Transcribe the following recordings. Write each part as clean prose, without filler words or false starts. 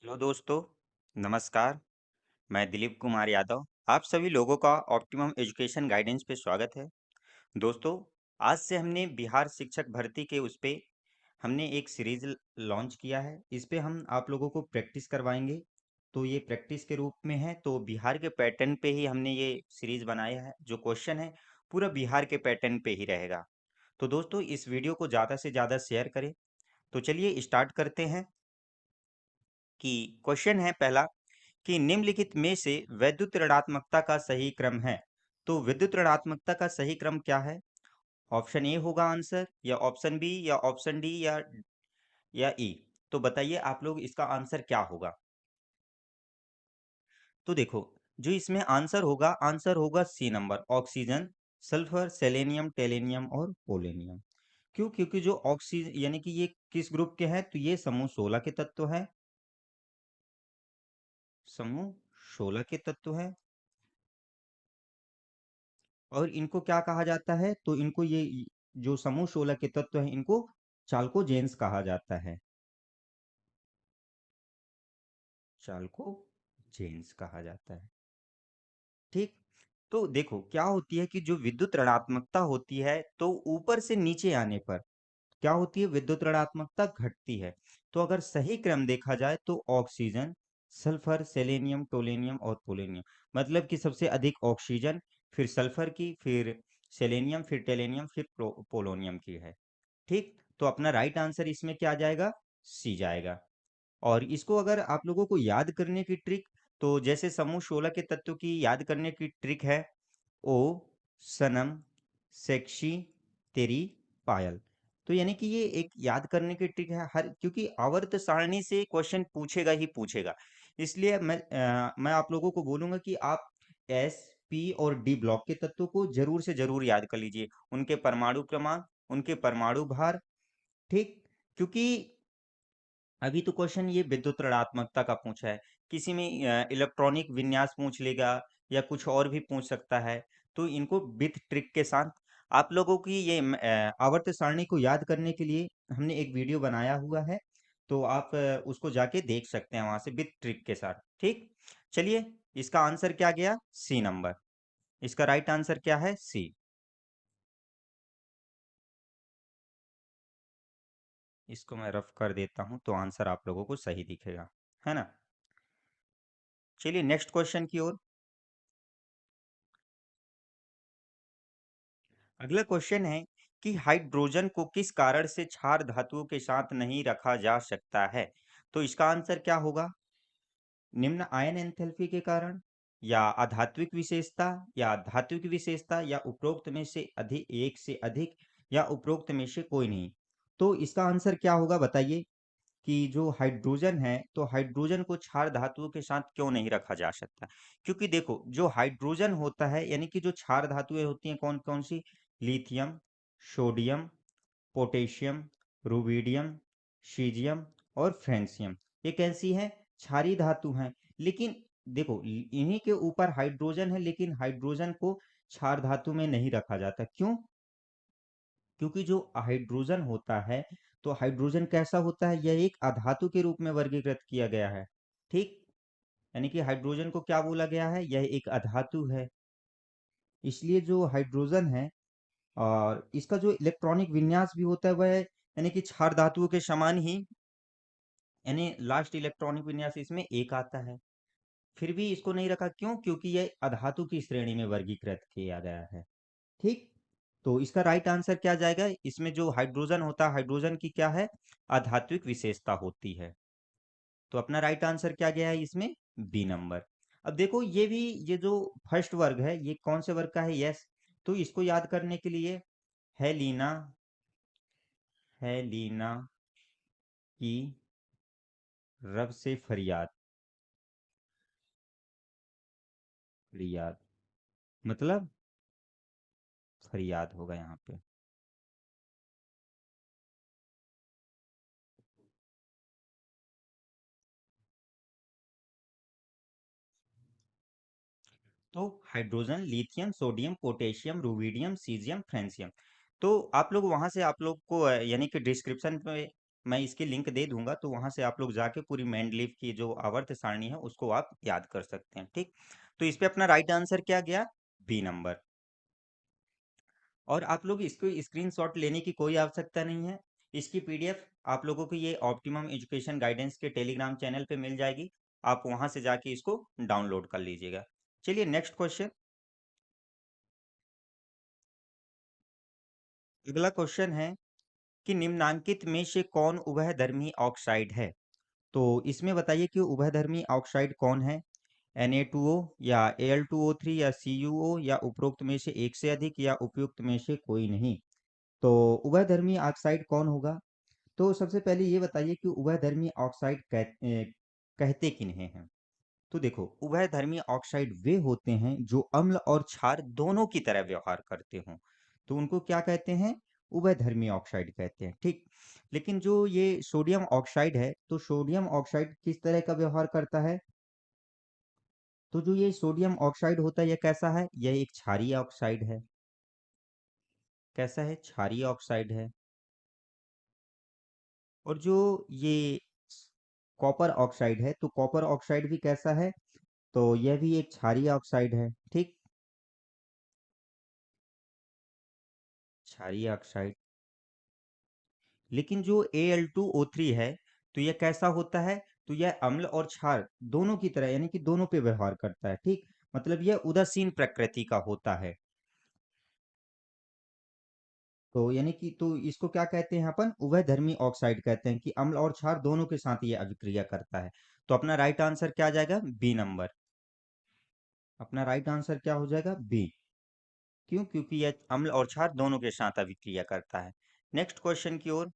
Hello दोस्तों, नमस्कार। मैं दिलीप कुमार यादव। आप सभी लोगों का ऑप्टिमम एजुकेशन गाइडेंस पे स्वागत है। दोस्तों, आज से हमने बिहार शिक्षक भर्ती के उस पे हमने एक सीरीज लॉन्च किया है। इस पे हम आप लोगों को प्रैक्टिस करवाएंगे। तो ये प्रैक्टिस के रूप में है, तो बिहार के पैटर्न पे ही हमने ये सीरीज बनाया है। जो क्वेश्चन है पूरा बिहार के पैटर्न पे ही रहेगा। तो दोस्तों, इस वीडियो को ज़्यादा से ज़्यादा शेयर करें। तो चलिए स्टार्ट करते हैं कि क्वेश्चन है पहला कि निम्नलिखित में से वैद्युत ऋणात्मकता का सही क्रम है। तो विद्युत ऋणात्मकता का सही क्रम क्या है? ऑप्शन ए होगा आंसर, या ऑप्शन बी, या ऑप्शन डी, या ई। तो बताइए आप लोग इसका आंसर क्या होगा? तो देखो, जो इसमें आंसर होगा C number, oxygen, sulphur, selenium, tellurium और पोलेनियम। क्यों? क्योंकि जो ऑक्सीजन यानी कि ये किस ग्रुप के हैं? तो ये समूह 16 के तत्व है। समूह 16 के तत्व है। और इनको क्या कहा जाता है? तो इनको जो समूह 16 के तत्व हैं, इनको चाल्कोजेंस कहा जाता है। चाल्कोजेंस कहा जाता है। ठीक। तो देखो क्या होती है कि जो विद्युत ऋणात्मकता होती है, तो ऊपर से नीचे आने पर क्या होती है? विद्युत ऋणात्मकता घटती है। तो अगर सही क्रम देखा जाए तो ऑक्सीजन, सल्फर, सेलेनियम, टोलेनियम और पोलेनियम। मतलब कि सबसे अधिक ऑक्सीजन, फिर सल्फर की, फिर सेलेनियम, फिर टेलेनियम, फिर पोलोनियम की है। ठीक। तो अपना राइट आंसर इसमें क्या जाएगा? सी जाएगा। और इसको अगर आप लोगों को याद करने की ट्रिक, तो जैसे समूह 16 के तत्व की याद करने की ट्रिक है, ओ, सनम, सेक्शी, तेरी, पायल। तो यानी कि ये एक याद करने की ट्रिक है हर, क्योंकि आवर्त सारणी से क्वेश्चन पूछेगा ही पूछेगा। इसलिए मैं आप लोगों को बोलूंगा कि आप एस, पी और डी ब्लॉक के तत्वों को जरूर से जरूर याद कर लीजिए, उनके परमाणु क्रमांक, उनके परमाणु भार। ठीक। क्योंकि अभी तो क्वेश्चन ये विद्युत ऋणात्मकता का पूछा है। किसी में इलेक्ट्रॉनिक विन्यास पूछ लेगा, या कुछ और भी पूछ सकता है। तो इनको विथ ट्रिक के साथ आप लोगों की ये आवर्त सारणी को याद करने के लिए हमने एक वीडियो बनाया हुआ है। तो आप उसको जाके देख सकते हैं वहां से विथ ट्रिक के साथ। ठीक। चलिए, इसका आंसर क्या गया? C number. इसका राइट आंसर क्या है? सी। इसको मैं रफ कर देता हूं तो आंसर आप लोगों को सही दिखेगा, है ना? चलिए नेक्स्ट क्वेश्चन की ओर। अगला क्वेश्चन है कि हाइड्रोजन को किस कारण से क्षार धातुओं के साथ नहीं रखा जा सकता है? तो इसका आंसर क्या होगा? निम्न आयन एंथैल्पी के कारण, या अधात्विक विशेषता, या धात्विक विशेषता, या उपरोक्त में से अधिक, एक से अधिक, या उपरोक्त में से कोई नहीं। तो इसका आंसर क्या होगा बताइए? कि जो हाइड्रोजन है, तो हाइड्रोजन को क्षार धातुओं के साथ क्यों नहीं रखा जा सकता? क्योंकि देखो, जो हाइड्रोजन होता है यानी कि जो क्षार धातुएं होती हैं कौन कौन सी? Lithium, sodium, potassium, rubidium, caesium और फ्रेंसियम। ये कैसी हैं? क्षारीय धातु हैं। लेकिन देखो, इन्हीं के ऊपर हाइड्रोजन है, लेकिन हाइड्रोजन को क्षार धातु में नहीं रखा जाता। क्यों? क्योंकि जो हाइड्रोजन होता है, तो हाइड्रोजन कैसा होता है? यह एक अधातु के रूप में वर्गीकृत किया गया है। ठीक। यानी कि हाइड्रोजन को क्या बोला गया है? यह एक अधातु है। इसलिए जो हाइड्रोजन है, और इसका जो इलेक्ट्रॉनिक विन्यास भी होता है, वह यानी कि क्षार धातुओं के समान ही, यानी लास्ट इलेक्ट्रॉनिक विन्यास इसमें एक आता है। फिर भी इसको नहीं रखा, क्यों? क्योंकि यह अधातु की श्रेणी में वर्गीकृत किया गया है। ठीक। तो इसका राइट आंसर क्या जाएगा? इसमें जो हाइड्रोजन होता है, हाइड्रोजन की क्या है? आध्यात्मिक विशेषता होती है। तो अपना राइट आंसर क्या गया है इसमें? B number. अब देखो, ये जो फर्स्ट वर्ग है, ये कौन से वर्ग का है? यस। तो इसको याद करने के लिए, हेलीना, हेलीना की रब से फरियाद, फरियाद मतलब फरियाद होगा यहाँ पे। तो hydrogen, lithium, sodium, potassium, rubidium, caesium, francium. तो आप लोग वहां से आप लोग को यानी कि डिस्क्रिप्शन में मैं इसकी लिंक दे दूंगा, तो वहां से आप लोग जाके पूरी मैंडलीव की जो आवर्त सारणी है उसको आप याद कर सकते हैं। ठीक, तो इस पे अपना राइट आंसर क्या गया? B number. और आप लोग इसको स्क्रीनशॉट लेने की कोई आवश्यकता नहीं है। इसकी पीडीएफ आप लोगों को ये ऑप्टिमम एजुकेशन गाइडेंस के टेलीग्राम चैनल पे मिल जाएगी। आप वहां से जाके इसको डाउनलोड कर लीजिएगा। चलिए नेक्स्ट क्वेश्चन। अगला क्वेश्चन है कि निम्नांकित में से कौन उभयधर्मी ऑक्साइड है? तो इसमें बताइए कि उभयधर्मी ऑक्साइड कौन है? Na2O या Al2O3 या CuO या उपरोक्त में से एक से अधिक या उपयुक्त में से कोई नहीं। तो उभयधर्मी ऑक्साइड कौन होगा? तो सबसे पहले ये बताइए कि उभयधर्मी ऑक्साइड कहते किन्हें हैं? तो देखो, उभयधर्मी ऑक्साइड वे होते हैं जो अम्ल और क्षार दोनों की तरह व्यवहार करते हों, तो उनको क्या कहते हैं? उभयधर्मी ऑक्साइड कहते हैं। ठीक, लेकिन जो ये सोडियम ऑक्साइड है, तो सोडियम ऑक्साइड किस तरह का व्यवहार करता है? तो जो ये सोडियम ऑक्साइड होता है, यह कैसा है? यह एक क्षारीय ऑक्साइड है। कैसा है? क्षारीय ऑक्साइड है। और जो ये कॉपर ऑक्साइड है, तो कॉपर ऑक्साइड भी कैसा है? तो यह भी एक क्षारीय ऑक्साइड है। ठीक, क्षारीय ऑक्साइड। लेकिन जो Al2O3 है, तो यह कैसा होता है? तो यह अम्ल और क्षार दोनों की तरह, यानी कि दोनों पे व्यवहार करता है। ठीक, मतलब यह उदासीन प्रकृति का होता है। तो यानी कि तो इसको क्या कहते हैं अपन? उभयधर्मी ऑक्साइड कहते हैं कि अम्ल और क्षार दोनों के साथ ये अभिक्रिया करता है। तो अपना राइट आंसर क्या आ जाएगा? B number. अपना राइट आंसर क्या हो जाएगा? बी। क्यों? क्योंकि यह अम्ल और क्षार दोनों के साथ अभिक्रिया करता है। नेक्स्ट क्वेश्चन की ओर।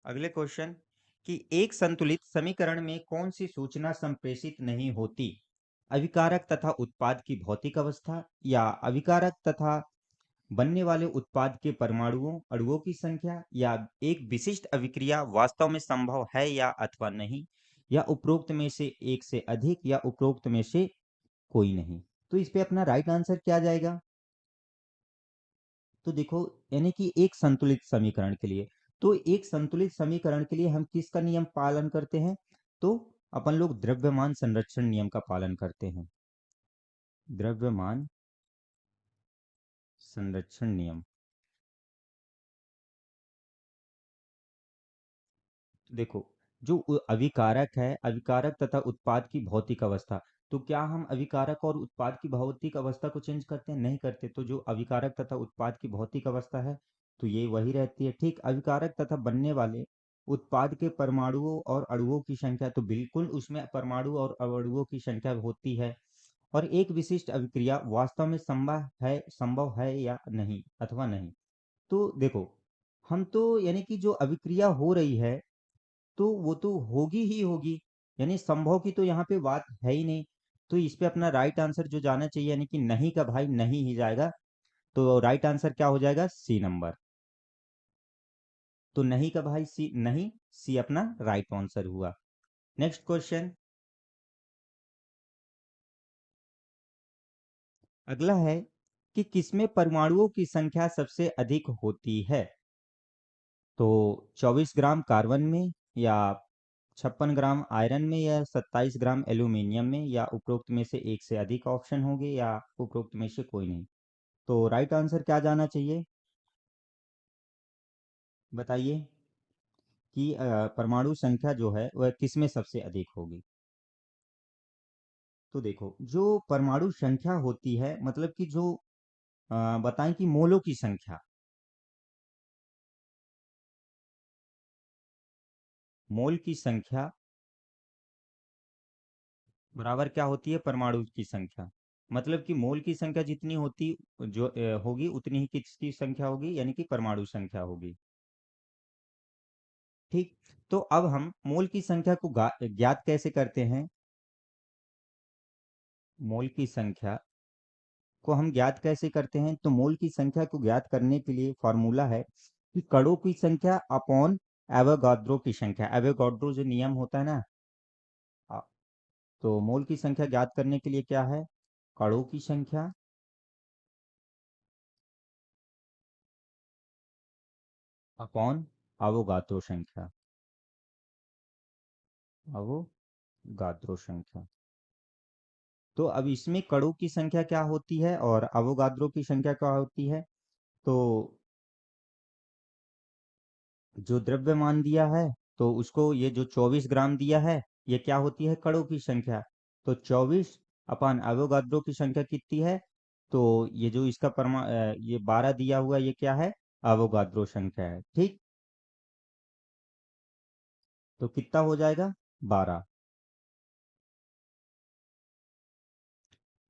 अगले क्वेश्चन कि एक संतुलित समीकरण में कौन सी सूचना संप्रेषित नहीं होती? अभिकारक तथा उत्पाद की भौतिक अवस्था, या अभिकारक तथा बनने वाले उत्पाद के परमाणुओं अणुओं की संख्या, या एक विशिष्ट अभिक्रिया वास्तव में संभव है या अथवा नहीं, या उपरोक्त में से एक से अधिक या उपरोक्त में से कोई नहीं। तो इस पे अपना राइट आंसर क्या जाएगा? तो देखो, यानी कि एक संतुलित समीकरण के लिए, तो एक संतुलित समीकरण के लिए हम किसका नियम पालन करते हैं? तो अपन लोग द्रव्यमान संरक्षण नियम का पालन करते हैं। द्रव्यमान संरक्षण नियम। देखो, जो अभिकारक है, अभिकारक तथा उत्पाद की भौतिक अवस्था, तो क्या हम अभिकारक और उत्पाद की भौतिक अवस्था को चेंज करते हैं? नहीं करते। तो जो अभिकारक तथा उत्पाद की भौतिक अवस्था है, तो ये वही रहती है। ठीक, अभिकारक तथा बनने वाले उत्पाद के परमाणुओं और अणुओं की संख्या, तो बिल्कुल उसमें परमाणु और अणुओं की संख्या होती है। और एक विशिष्ट अभिक्रिया वास्तव में संभव है या नहीं अथवा नहीं। तो देखो, हम तो यानी कि जो अभिक्रिया हो रही है, तो वो तो होगी ही होगी, यानी संभव की तो यहाँ पे बात है ही नहीं। तो इस पे अपना राइट आंसर जो जाना चाहिए, यानी कि नहीं का भाई नहीं ही जाएगा। तो राइट आंसर क्या हो जाएगा? C number. तो नहीं का भाई सी नहीं, सी अपना राइट आंसर हुआ। Next question. अगला है कि किसमें परमाणुओं की संख्या सबसे अधिक होती है? तो 24 ग्राम कार्बन में, या 56 ग्राम आयरन में, या 27 ग्राम एल्यूमिनियम में, या उपरोक्त में से एक से अधिक ऑप्शन होंगे, या उपरोक्त में से कोई नहीं। तो राइट आंसर क्या जाना चाहिए? बताइए कि परमाणु संख्या जो है वह किसमें सबसे अधिक होगी? तो देखो, जो परमाणु संख्या होती है, मतलब कि जो बताएं कि मोलों की संख्या, मोल की संख्या बराबर क्या होती है? परमाणु की संख्या। मतलब कि मोल की संख्या जितनी होती जो होगी, उतनी ही किसकी संख्या होगी? यानी कि परमाणु संख्या होगी। ठीक, तो अब हम मोल की संख्या को ज्ञात कैसे करते हैं? मोल की संख्या को हम ज्ञात कैसे करते हैं? तो मोल की संख्या को ज्ञात करने के लिए फॉर्मूला है कि कणों की संख्या अपॉन एवोगाड्रो की संख्या। एवोगाड्रो जो नियम होता है ना, आ, तो मोल की संख्या ज्ञात करने के लिए क्या है? कणों की संख्या अपॉन अवोगाद्रो संख्या, अवोगाद्रो संख्या। तो अब इसमें कणों की संख्या क्या होती है और अवोगाद्रो की संख्या क्या होती है? तो जो द्रव्यमान दिया है, तो उसको ये जो 24 ग्राम दिया है, ये क्या होती है? कणों की संख्या। तो 24 अपान अवोगाद्रो की संख्या कितनी है? तो ये जो इसका ये 12 दिया हुआ, ये क्या है? अवोगाद्रो संख्या है। ठीक, तो कितना हो जाएगा? 12।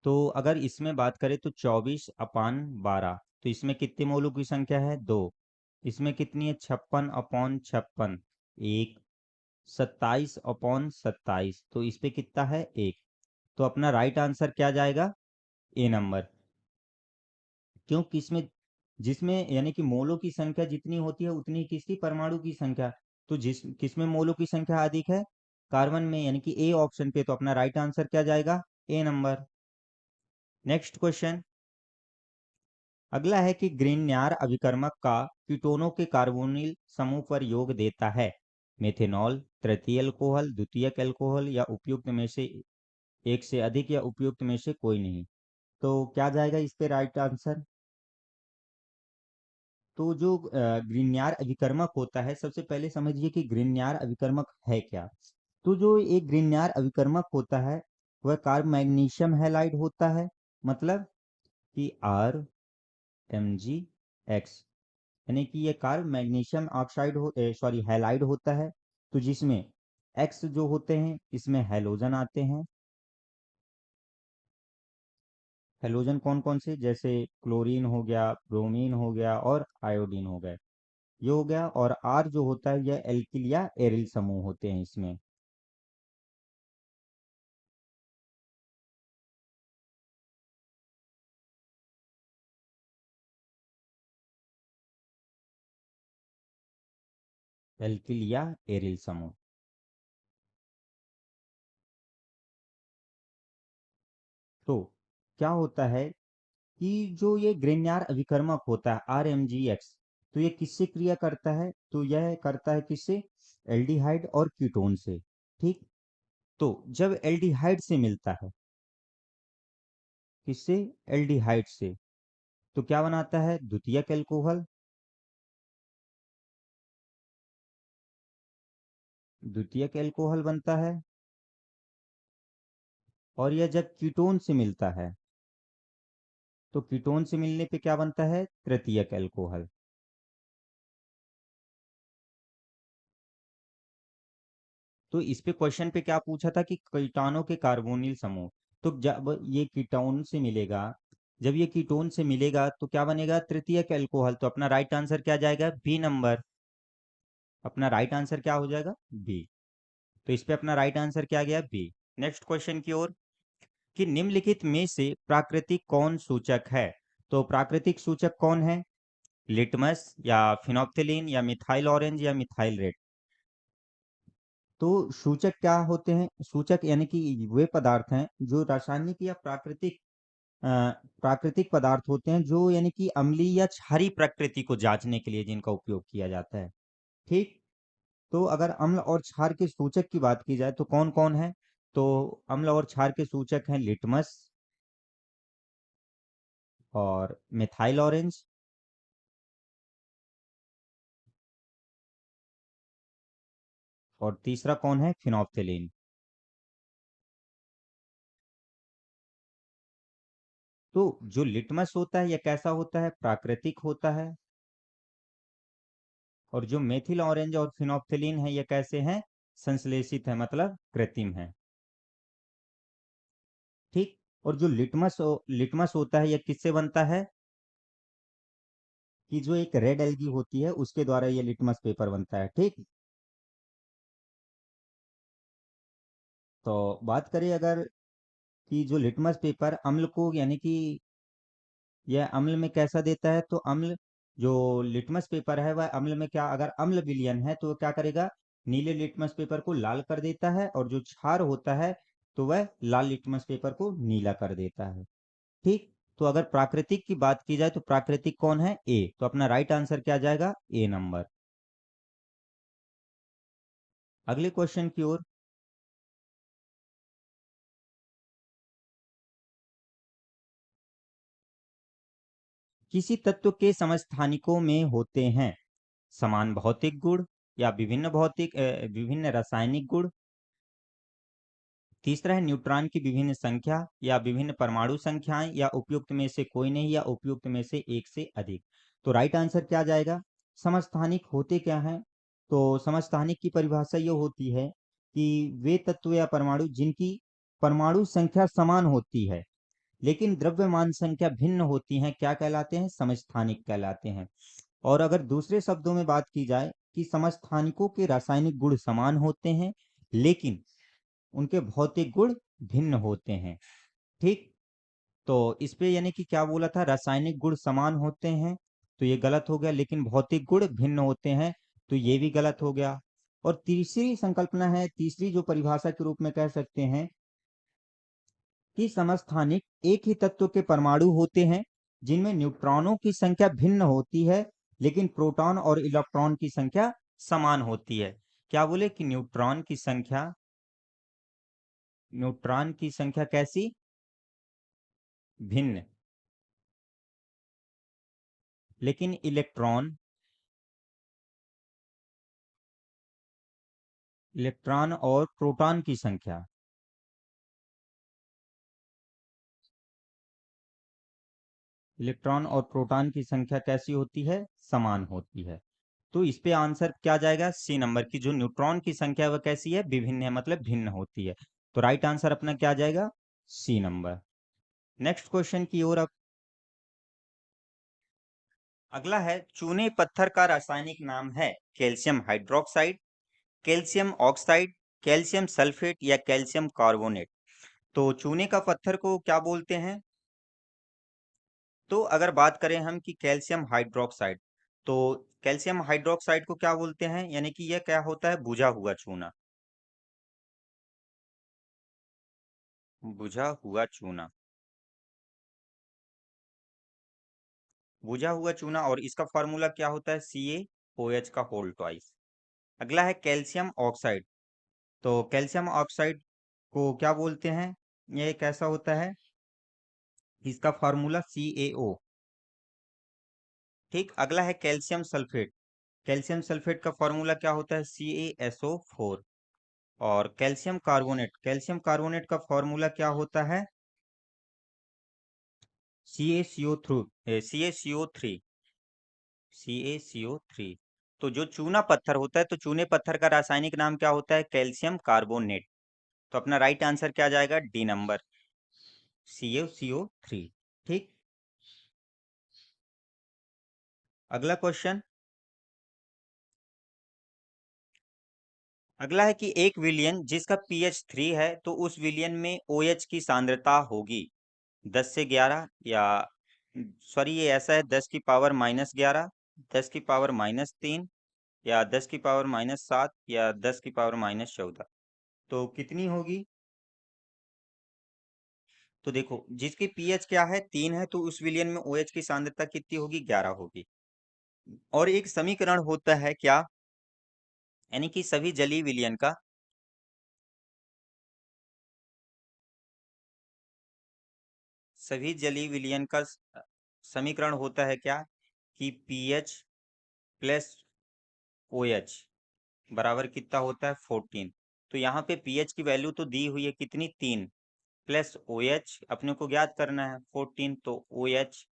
तो अगर इसमें बात करें तो 24 अपान 12, तो इसमें कितने मोलों की संख्या है? 2। इसमें कितनी है? 56 अपॉन 56, एक। 27 अपॉन 27, तो इस पे कितना है? एक। तो अपना राइट आंसर क्या जाएगा? ए नंबर। क्यों? किसमें? जिसमें यानी कि मोलों की संख्या जितनी होती है उतनी ही किसकी? परमाणु की संख्या। तो जिस किसमें मोलों की संख्या अधिक है? कार्बन में, यानी कि ए ऑप्शन पे। तो अपना राइट आंसर क्या जाएगा? ए नंबर। नेक्स्ट क्वेश्चन अगला है कि ग्रिग्नार अभिकर्मक का कीटोनों के कार्बोनिल समूह पर योग देता है। मेथेनॉल, तृतीय अल्कोहल, द्वितीयक अल्कोहल या उपयुक्त में से एक से अधिक या उपयुक्त में से कोई नहीं। तो क्या जाएगा इस पे राइट आंसर? तो जो ग्रिग्नार अभिकर्मक होता है, सबसे पहले समझिए कि ग्रिग्नार अभिकर्मक है क्या। तो जो एक ग्रिग्नार अभिकर्मक होता है, वह कार्ब मैग्नीशियम हैलाइड होता है। मतलब कि RMgX, यानी कि ये carb magnesium oxide sorry halide होता है। तो जिसमें एक्स जो होते हैं, इसमें हैलोजन आते हैं। हैलोजन कौन कौन से? जैसे क्लोरीन हो गया, ब्रोमीन हो गया और आयोडीन हो गया, ये हो गया। और आर जो होता है, यह एल्किल या एरिल समूह होते हैं इसमें। एल्किल या एरिल समूह। तो क्या होता है कि जो ये ग्रिग्नार अभिकर्मक होता है RMgX, तो ये किससे क्रिया करता है? तो यह करता है किससे? एल्डिहाइड और कीटोन से। ठीक, तो जब एल्डिहाइड से मिलता है, किससे? एल्डिहाइड से, तो क्या बनाता है? द्वितीयक अल्कोहल। द्वितीयक अल्कोहल बनता है। और यह जब कीटोन से मिलता है, तो कीटोन से मिलने पे क्या बनता है? तृतीयक अल्कोहल। तो इस पे क्वेश्चन पे क्या पूछा था कि कीटाणु के कार्बोनिल समूह। तो जब ये कीटोन से मिलेगा, जब ये कीटोन से मिलेगा तो क्या बनेगा? तृतीयक अल्कोहल। तो अपना राइट आंसर क्या जाएगा? B number. अपना राइट आंसर क्या हो जाएगा? बी। तो इस पे अपना राइट आंसर क्या गया? बी। नेक्स्ट क्वेश्चन की ओर कि निम्नलिखित में से प्राकृतिक कौन सूचक है? तो प्राकृतिक सूचक कौन है? लिटमस या फिनोप्थिलीन या मिथाइल ऑरेंज या मिथाइल रेड। तो सूचक क्या होते हैं? सूचक यानी कि वे पदार्थ हैं जो रासायनिक या अ, प्राकृतिक पदार्थ होते हैं, जो यानी कि अम्लीय या क्षारीय प्रकृति को जांचने के लिए जिनका उपयोग किया जाता है। ठीक, तो अगर अम्ल और क्षार के सूचक की बात की जाए तो कौन कौन है? तो अम्ल और क्षार के सूचक हैं लिटमस और मिथाइल ऑरेंज, और तीसरा कौन है? फिनोप्थिलीन। तो जो लिटमस होता है, यह कैसा होता है? प्राकृतिक होता है। और जो मेथिल ऑरेंज और फिनोप्थिलीन है, ये कैसे हैं? संश्लेषित है, मतलब कृत्रिम है। ठीक, और जो लिटमस होता है, यह किससे बनता है? कि जो एक रेड एल्गी होती है, उसके द्वारा ये लिटमस पेपर बनता है। ठीक, तो बात करें अगर कि जो लिटमस पेपर अम्ल को, यानी कि यह अम्ल में कैसा देता है? तो अम्ल, जो लिटमस पेपर है वह अम्ल में क्या, अगर अम्ल विलयन है तो वह क्या करेगा? नीले लिटमस पेपर को लाल कर देता है, और जो क्षार होता है तो वह लाल लिटमस पेपर को नीला कर देता है। ठीक, तो अगर प्राकृतिक की बात की जाए तो प्राकृतिक कौन है? ए। तो अपना राइट आंसर क्या जाएगा? ए नंबर। अगले क्वेश्चन की ओर। किसी तत्व के समस्थानिकों में होते हैं समान भौतिक गुण या विभिन्न रासायनिक गुण। तीसरा है न्यूट्रॉन की विभिन्न संख्या या विभिन्न परमाणु संख्याएं या उपयुक्त में से कोई नहीं या उपयुक्त में से एक से अधिक। तो राइट आंसर क्या जाएगा? समस्थानिक होते क्या हैं? तो समस्थानिक की परिभाषा ये होती है कि वे तत्व या परमाणु जिनकी परमाणु संख्या समान होती है लेकिन द्रव्यमान संख्या भिन्न होती हैं, क्या कहलाते हैं? समस्थानिक कहलाते हैं। और अगर दूसरे शब्दों में बात की जाए कि समस्थानिकों के रासायनिक गुण समान होते हैं लेकिन उनके भौतिक गुण भिन्न होते हैं। ठीक। तो इस पे यानी कि क्या बोला था? रासायनिक गुण समान होते हैं, तो ये गलत हो गया, लेकिन भौतिक गुण भिन्न होते हैं, तो ये भी गलत हो गया। और तीसरी संकल्पना है, तीसरी जो परिभाषा के रूप में कह सकते हैं कि समस्थानिक एक ही तत्व के परमाणु होते हैं जिनमें न्यूट्रॉनों की संख्या भिन्न होती है लेकिन प्रोटॉन और इलेक्ट्रॉन की संख्या समान होती है। क्या बोले कि न्यूट्रॉन की संख्या कैसी? भिन्न। लेकिन इलेक्ट्रॉन और प्रोटॉन की संख्या इलेक्ट्रॉन और प्रोटॉन की संख्या कैसी होती है? समान होती है। तो इस पे आंसर क्या जाएगा? सी नंबर की जो न्यूट्रॉन की संख्या वह कैसी है? विभिन्न है, मतलब भिन्न होती है। तो राइट आंसर अपना क्या जाएगा? C number. नेक्स्ट क्वेश्चन की ओर अब। अगला है, चूने पत्थर का रासायनिक नाम है calcium hydroxide, calcium oxide, calcium sulphate या कैल्शियम कार्बोनेट। तो चूने का पत्थर को क्या बोलते हैं? तो अगर बात करें हम कि कैल्शियम हाइड्रोक्साइड, तो कैल्शियम हाइड्रोक्साइड को क्या बोलते हैं? यानी कि यह क्या होता है? बुझा हुआ चूना। बुझा हुआ चूना। बुझा हुआ चूना, और इसका फॉर्मूला क्या होता है? CaOH का होल ट्वाइस। अगला है कैल्शियम ऑक्साइड। तो कैल्शियम ऑक्साइड को क्या बोलते हैं? यह कैसा होता है? इसका फॉर्मूला CaO। ठीक। अगला है कैल्शियम सल्फेट। कैल्शियम सल्फेट का फॉर्मूला क्या होता है? CaSO4। और कैल्शियम कार्बोनेट का फॉर्मूला क्या होता है? CaCO3। CaCO3। तो जो चूना पत्थर होता है, तो चूने पत्थर का रासायनिक नाम क्या होता है? Calcium carbonate. तो अपना राइट आंसर क्या जाएगा? D number, CaCO3। ठीक। अगला क्वेश्चन। अगला है कि एक विलियन जिसका पीएच 3 है, तो उस विलियन में OH की सांद्रता होगी 10 से 11, या सॉरी ये ऐसा है 10⁻⁻11, 10⁻3, या 10⁻7, या 10⁻14। तो कितनी होगी? तो देखो, जिसकी पीएच क्या है? 3 है, तो उस विलियन में OH की सांद्रता कितनी होगी? 11 होगी। और एक समीकरण होता है क्या? यानी कि सभी जलीय विलयन का समीकरण होता है क्या? कि पीएच प्लस OH बराबर कितना होता है? 14। तो यहाँ पे पीएच की वैल्यू तो दी हुई है कितनी? 3, प्लस OH अपने को ज्ञात करना है 14, तो OH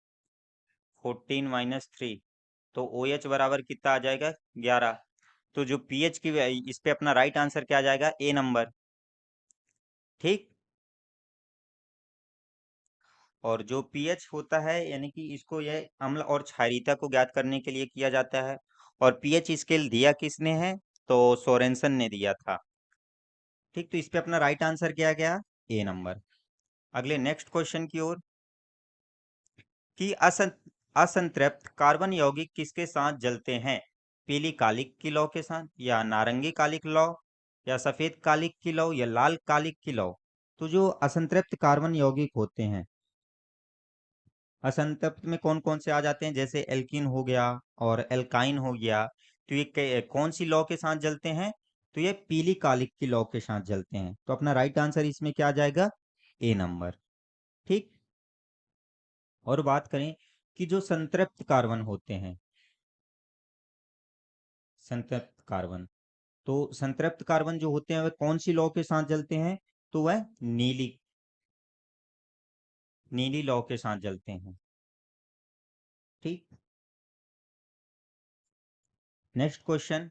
14 - 3, तो OH बराबर कितना आ जाएगा? 11। तो जो पीएच की इस पे अपना राइट आंसर क्या आ जाएगा? ए नंबर। ठीक। और जो पीएच होता है, यानी कि इसको यह अम्ल और क्षारीयता को ज्ञात करने के लिए किया जाता है। और पीएच स्केल दिया किसने है? तो सोरेनसन ने दिया था। ठीक। तो इस पे अपना राइट आंसर क्या गया? ए नंबर। अगले नेक्स्ट क्वेश्चन की ओर। कि असंतृप्त कार्बन यौगिक किसके साथ जलते हैं? पीली कालिक की लौ के साथ, या नारंगी कालिक लौ, या सफेद कालिक की लौ, या लाल कालिक की लौ। तो जो असंतृप्त कार्बन यौगिक होते हैं, असंतृप्त में कौन कौन से आ जाते हैं? जैसे एल्कीन हो गया और एल्काइन हो गया। तो ये कौन सी लॉ के साथ जलते हैं? तो ये पीली कालिक की लौ के साथ जलते हैं। तो अपना राइट आंसर इसमें क्या आ जाएगा? ए नंबर। ठीक। और बात करें कि जो संतृप्त कार्बन होते हैं, संतृप्त कार्बन, तो संतृप्त कार्बन जो होते हैं वह कौन सी लौ के साथ जलते हैं? तो वह नीली नीली लौ के साथ जलते हैं। ठीक। नेक्स्ट क्वेश्चन,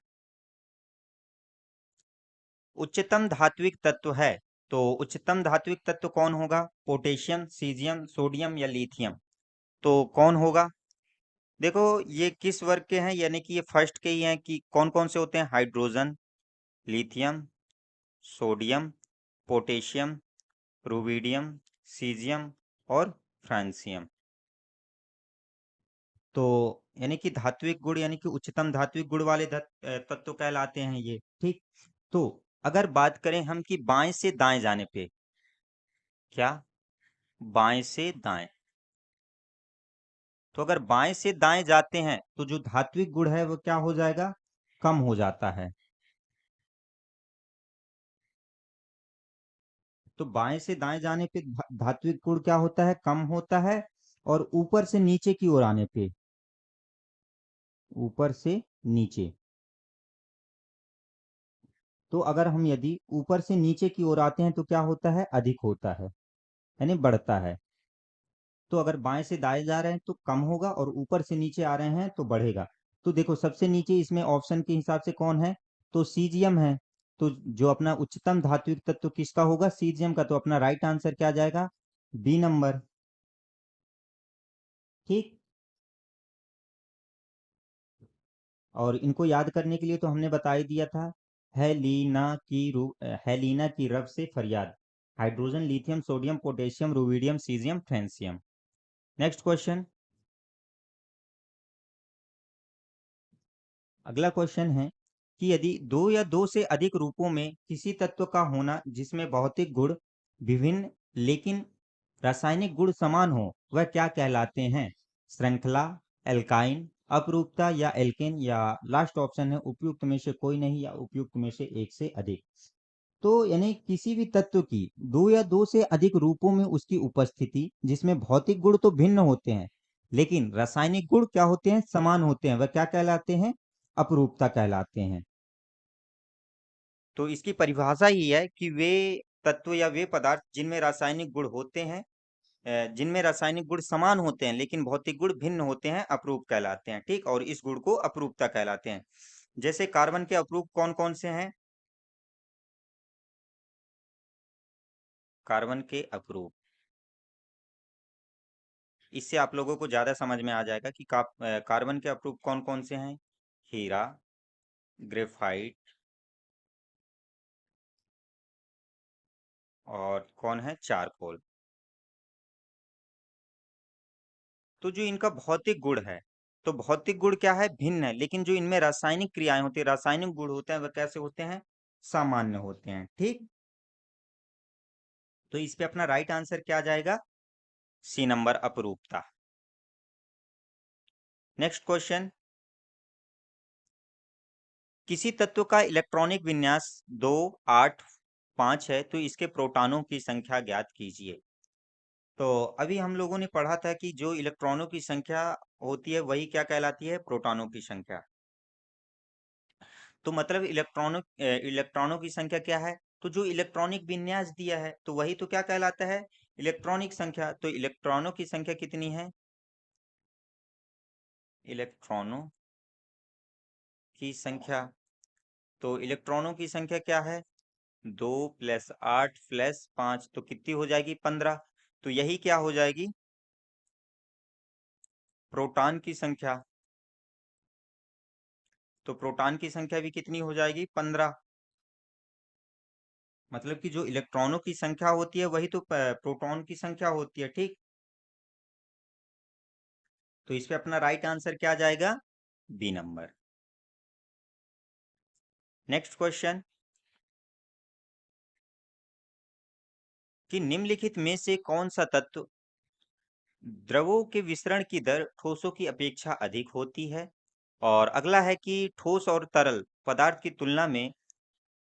उच्चतम धात्विक तत्व है, तो उच्चतम धात्विक तत्व कौन होगा? पोटेशियम, सीजियम, सोडियम या लिथियम? तो कौन होगा? देखो, ये किस वर्ग के हैं, यानी कि ये फर्स्ट के ही हैं कि कौन कौन से होते हैं? Hydrogen, lithium, sodium, potassium, rubidium, caesium और फ्रांसियम। तो यानी कि धात्विक गुण, यानी कि उच्चतम धात्विक गुण वाले तत्व कहलाते हैं ये। ठीक। तो अगर बात करें हम कि बाएं से दाएं जाने पे, क्या? बाएं से दाएं, तो अगर बाएं से दाएं जाते हैं तो जो धात्विक गुण है वो क्या हो जाएगा? कम हो जाता है। तो बाएं से दाएं जाने पे धात्विक गुण क्या होता है? कम होता है। और ऊपर से नीचे की ओर आने पे, ऊपर से नीचे, तो अगर हम यदि ऊपर से नीचे की ओर आते हैं तो क्या होता है? अधिक होता है, यानी बढ़ता है। तो अगर बाएं से दाएं जा रहे हैं तो कम होगा, और ऊपर से नीचे आ रहे हैं तो बढ़ेगा। तो देखो, सबसे नीचे इसमें ऑप्शन के हिसाब से कौन है? तो सीजियम है। तो जो अपना उच्चतम धात्विक तत्व किसका होगा? सीजियम का। तो अपना राइट आंसर क्या जाएगा? B number. ठीक। और इनको याद करने के लिए तो हमने बता ही दिया था। हेलीना की रब से फरियाद, hydrogen, lithium, sodium, potassium, rubidium, caesium, francium. Next question. अगला क्वेश्चन है कि यदि दो या दो से अधिक रूपों में किसी तत्व का होना जिसमें भौतिक गुण विभिन्न लेकिन रासायनिक गुण समान हो, वह क्या कहलाते हैं? श्रृंखला, एल्काइन, अपरूपता या एल्केन, या लास्ट ऑप्शन है उपयुक्त में से कोई नहीं या उपयुक्त में से एक से अधिक। तो यानी किसी भी तत्व की दो या दो से अधिक रूपों में उसकी उपस्थिति जिसमें भौतिक गुण तो भिन्न होते हैं लेकिन रासायनिक गुण क्या होते हैं? समान होते हैं, वह क्या कहलाते हैं? अपरूपता कहलाते हैं। तो इसकी परिभाषा ही है कि वे तत्व या वे पदार्थ जिनमें रासायनिक गुण होते हैं, जिनमें रासायनिक गुण समान होते हैं लेकिन भौतिक गुण भिन्न होते हैं, अपरूप कहलाते हैं। ठीक। और इस गुण को अपरूपता कहलाते हैं। जैसे कार्बन के अपरूप कौन कौन से हैं? कार्बन के अपरूप, इससे आप लोगों को ज्यादा समझ में आ जाएगा कि कार्बन के अपरूप कौन कौन से हैं। हीरा, ग्रेफाइट, और कौन है? चारकोल। तो जो इनका भौतिक गुण है, तो भौतिक गुण क्या है? भिन्न है, लेकिन जो इनमें रासायनिक क्रियाएं होती है, रासायनिक गुण होते हैं, वह कैसे होते हैं? सामान्य होते हैं। ठीक। तो इस पे अपना राइट आंसर क्या जाएगा? सी नंबर, अपरूपता। नेक्स्ट क्वेश्चन, किसी तत्व का इलेक्ट्रॉनिक विन्यास 2, 8, 5 है, तो इसके प्रोटॉनों की संख्या ज्ञात कीजिए। तो अभी हम लोगों ने पढ़ा था कि जो इलेक्ट्रॉनों की संख्या होती है वही क्या कहलाती है? प्रोटॉनों की संख्या। तो मतलब इलेक्ट्रॉनों की संख्या क्या है? तो जो इलेक्ट्रॉनिक विन्यास दिया है तो वही तो क्या कहलाता है? इलेक्ट्रॉनिक संख्या। तो इलेक्ट्रॉनों की संख्या कितनी है? इलेक्ट्रॉनों की संख्या, तो इलेक्ट्रॉनों की संख्या क्या है? 2 + 8 + 5, तो कितनी हो जाएगी? 15। तो यही क्या हो जाएगी? प्रोटॉन की संख्या। तो प्रोटॉन की संख्या भी कितनी हो जाएगी? 15। मतलब कि जो इलेक्ट्रॉनों की संख्या होती है वही तो प्रोटॉन की संख्या होती है। ठीक। तो इस पे अपना राइट आंसर क्या जाएगा? B number. नेक्स्ट क्वेश्चन, कि निम्नलिखित में से कौन सा तत्व द्रवों के विसरण की दर ठोसों की अपेक्षा अधिक होती है? और अगला है कि ठोस और तरल पदार्थ की तुलना में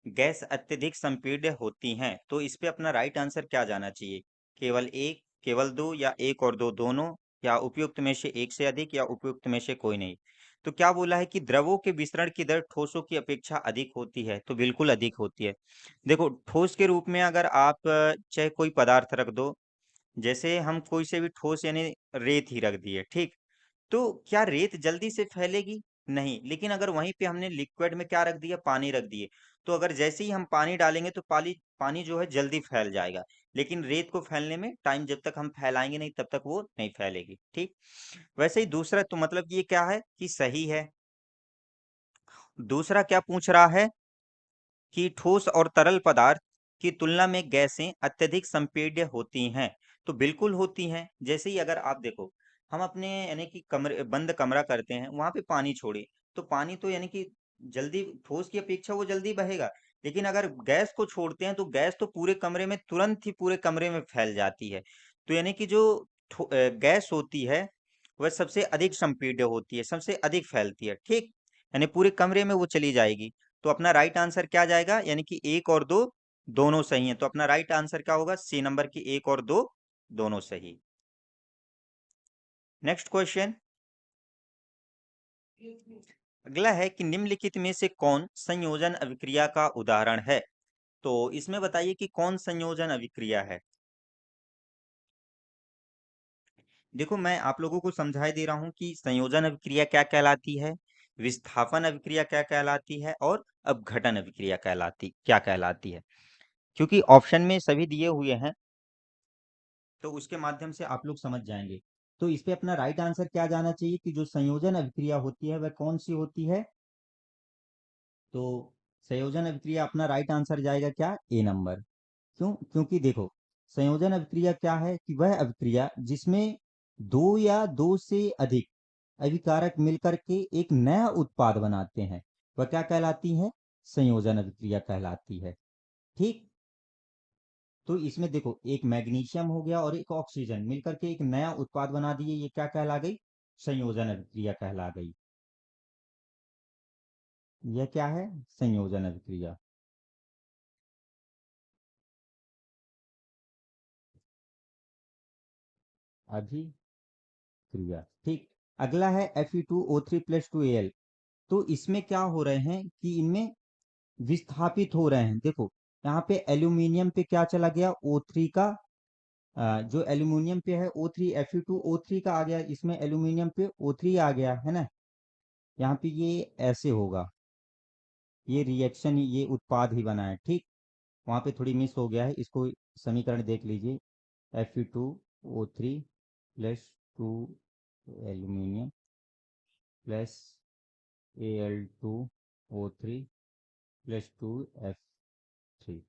गैस अत्यधिक संपीड्य होती हैं, तो इस पे अपना राइट आंसर क्या जाना चाहिए? केवल एक, केवल दो, या एक और दो दोनों, या उपयुक्त में से एक से अधिक, या उपयुक्त में से कोई नहीं। तो क्या बोला है कि द्रवों के विसरण की दर ठोसों की अपेक्षा अधिक होती है, तो बिल्कुल अधिक होती है। देखो, ठोस के रूप में अगर आप चाहे कोई पदार्थ रख दो, जैसे हम कोई से भी ठोस यानी रेत ही रख दिए, ठीक? तो क्या रेत जल्दी से फैलेगी? नहीं। लेकिन अगर वहीं पे हमने लिक्विड में क्या रख दिया, पानी रख दिए, तो अगर जैसे ही हम पानी डालेंगे तो पानी पानी जो है जल्दी फैल जाएगा। लेकिन रेत को फैलने में टाइम, जब तक हम फैलाएंगे नहीं तब तक वो नहीं फैलेगी, ठीक? वैसे ही दूसरा, तो मतलब ये क्या है कि सही है। दूसरा क्या पूछ रहा है कि ठोस और तरल पदार्थ की तुलना में गैसें अत्यधिक संपीड्य होती हैं, तो बिल्कुल होती हैं। जैसे ही अगर आप देखो, हम अपने यानी कि कमरे, बंद कमरा करते हैं, वहां पे पानी छोड़े, तो पानी तो यानी कि जल्दी, ठोस की अपेक्षा वो जल्दी बहेगा। लेकिन अगर गैस को छोड़ते हैं तो गैस तो पूरे कमरे में, तुरंत ही पूरे कमरे में फैल जाती है। तो यानी कि जो गैस होती है वह सबसे अधिक संपीड्य होती है, सबसे अधिक फैलती है, ठीक? यानी पूरे कमरे में वो चली जाएगी। तो अपना राइट आंसर क्या जाएगा, यानी कि एक और दो दोनों सही हैं, तो अपना राइट आंसर क्या होगा, सी नंबर की एक और दो दोनों सही। नेक्स्ट क्वेश्चन, अगला है कि निम्नलिखित में से कौन संयोजन अभिक्रिया का उदाहरण है? तो इसमें बताइए कि कौन संयोजन अभिक्रिया है। देखो, मैं आप लोगों को समझाई दे रहा हूं कि संयोजन अभिक्रिया क्या कहलाती है, विस्थापन अभिक्रिया क्या कहलाती है, और अपघटन अभिक्रिया क्या कहलाती है। क्योंकि ऑप्शन में सभी दिए हुए हैं, तो उसके माध्यम से आप लोग समझ जाएंगे। तो इस पे अपना राइट आंसर क्या जाना चाहिए कि जो संयोजन अभिक्रिया होती है वह कौन सी होती है? तो संयोजन अभिक्रिया अपना राइट आंसर जाएगा क्या, ए नंबर। क्यों? क्योंकि देखो, संयोजन अभिक्रिया क्या है कि वह अभिक्रिया जिसमें दो या दो से अधिक अभिकारक मिलकर के एक नया उत्पाद बनाते हैं, वह क्या कहलाती है, संयोजन अभिक्रिया कहलाती है, ठीक? तो इसमें देखो, एक मैग्नीशियम हो गया और एक ऑक्सीजन मिलकर के एक नया उत्पाद बना दिए, ये क्या कहला गई, संयोजन अभिक्रिया कहला गई। यह क्या है, संयोजन अभिक्रिया। अभिक्रिया, ठीक। अगला है Fe2O3+2Al। तो इसमें क्या हो रहे हैं कि इनमें विस्थापित हो रहे हैं। देखो, यहाँ पे एल्यूमिनियम पे क्या चला गया, O3 का, जो एल्यूमिनियम पे है O3, Fe2O3 का आ गया, इसमें एल्यूमिनियम पे O3 आ गया है ना। यहाँ पे ये ऐसे होगा, ये रिएक्शन, ये उत्पाद ही बना है, ठीक। वहां पे थोड़ी मिस हो गया है, इसको समीकरण देख लीजिए। Fe2O3+2 aluminium plus Al2O3+2F3।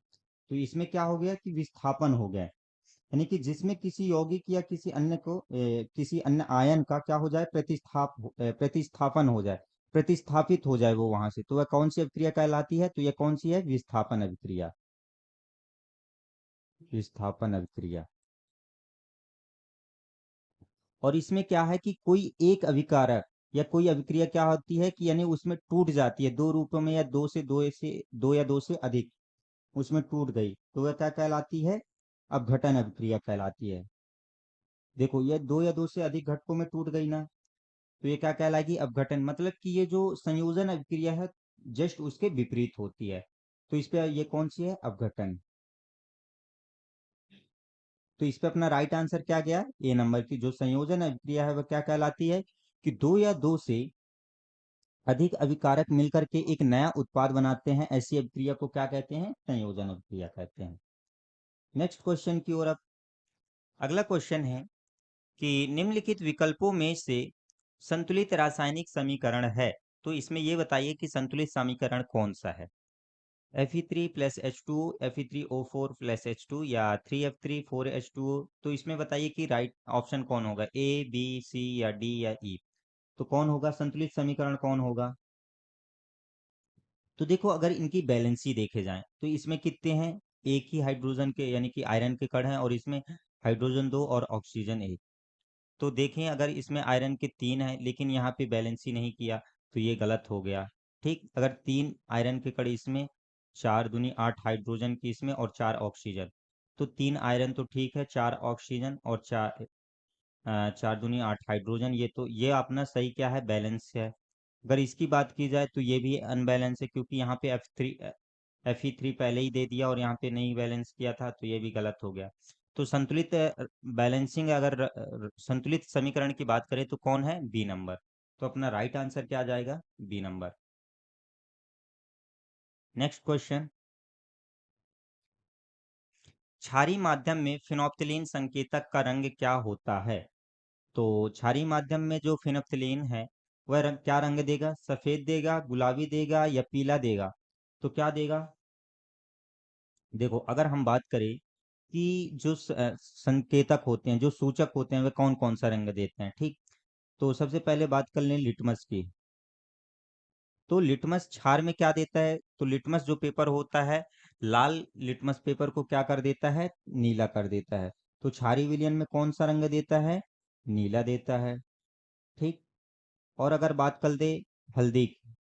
तो इसमें क्या हो गया कि विस्थापन हो गया, यानी कि जिसमें किसी यौगिक या किसी अन्य आयन का क्या हो जाए, प्रतिस्थापन हो जाए, प्रतिस्थापित हो जाए वो वहां से, तो वह कौन सी अभिक्रिया कहलाती है, तो यह कौन सी है, विस्थापन अभिक्रिया। विस्थापन अभिक्रिया। और इसमें क्या है कि कोई एक अभिकारक या कोई अभिक्रिया क्या होती है कि यानी उसमें टूट जाती है दो रूपों में, या दो या दो से अधिक उसमें टूट गई, तो वह क्या कहलाती है, अपघटन अभिक्रिया कहलाती है। देखो, ये दो या दो से अधिक घटकों में टूट गई ना, तो ये क्या कहलाएगी, अपघटन। मतलब कि ये जो संयोजन अभिक्रिया है, जस्ट उसके विपरीत होती है। तो इस पे ये कौन सी है, अपघटन। तो इस पे अपना राइट आंसर क्या गया, ए नंबर की जो संयोजन अभिक्रिया है वह क्या कहलाती है कि दो या दो से अधिक अभिकारक मिलकर के एक नया उत्पाद बनाते हैं, ऐसी अभिक्रिया को क्या कहते हैं, संयोजन अभिक्रिया कहते हैं। नेक्स्ट क्वेश्चन की ओर अब, अगला क्वेश्चन है कि निम्नलिखित विकल्पों में से संतुलित रासायनिक समीकरण है, तो इसमें ये बताइए कि संतुलित समीकरण कौन सा है। Fe3+H2, Fe3O4+H2, या 3F3 4H2O। तो इसमें बताइए कि राइट ऑप्शन कौन होगा, A B C या D या E। तो कौन होगा संतुलित समीकरण, कौन होगा? तो देखो, अगर इनकी बैलेंसी देखे जाए तो इसमें कितने हैं, एक ही हाइड्रोजन के यानी कि आयरन के कण हैं, और इसमें हाइड्रोजन दो और ऑक्सीजन एक। तो देखें, अगर इसमें आयरन के तीन है लेकिन यहाँ पे बैलेंसी नहीं किया, तो ये गलत हो गया, ठीक। अगर तीन आयरन के कण इसमें 4 दूनी 8 हाइड्रोजन की इसमें और 4 ऑक्सीजन। तो 3 आयरन तो ठीक है, 4 ऑक्सीजन और 4 दूनी 8 हाइड्रोजन, ये तो ये अपना सही क्या है, बैलेंस है। अगर इसकी बात की जाए तो ये भी अनबैलेंस है, क्योंकि यहाँ पे Fe3 पहले ही दे दिया और यहाँ पे नहीं बैलेंस किया था, तो ये भी गलत हो गया। तो संतुलित बैलेंसिंग, अगर संतुलित समीकरण की बात करें तो कौन है, बी नंबर। तो अपना राइट आंसर क्या आ जाएगा, बी नंबर। नेक्स्ट क्वेश्चन, क्षारीय माध्यम में फिनोप्थिलीन संकेतक का रंग क्या होता है। तो क्षारीय माध्यम में जो फिनोप्थिलीन है वह क्या रंग देगा, सफेद देगा, गुलाबी देगा या पीला देगा। तो क्या देगा, देखो अगर हम बात करें कि जो संकेतक होते हैं, जो सूचक होते हैं, वे कौन कौन सा रंग देते हैं, ठीक। तो सबसे पहले बात कर लें लिटमस की। तो लिटमस क्षार में क्या देता है, तो लिटमस जो पेपर होता है, लाल लिटमस पेपर को क्या कर देता है, नीला कर देता है। तो क्षारीय विलयन में कौन सा रंग देता है, नीला देता है, ठीक। और अगर बात कर दे हल्दी की,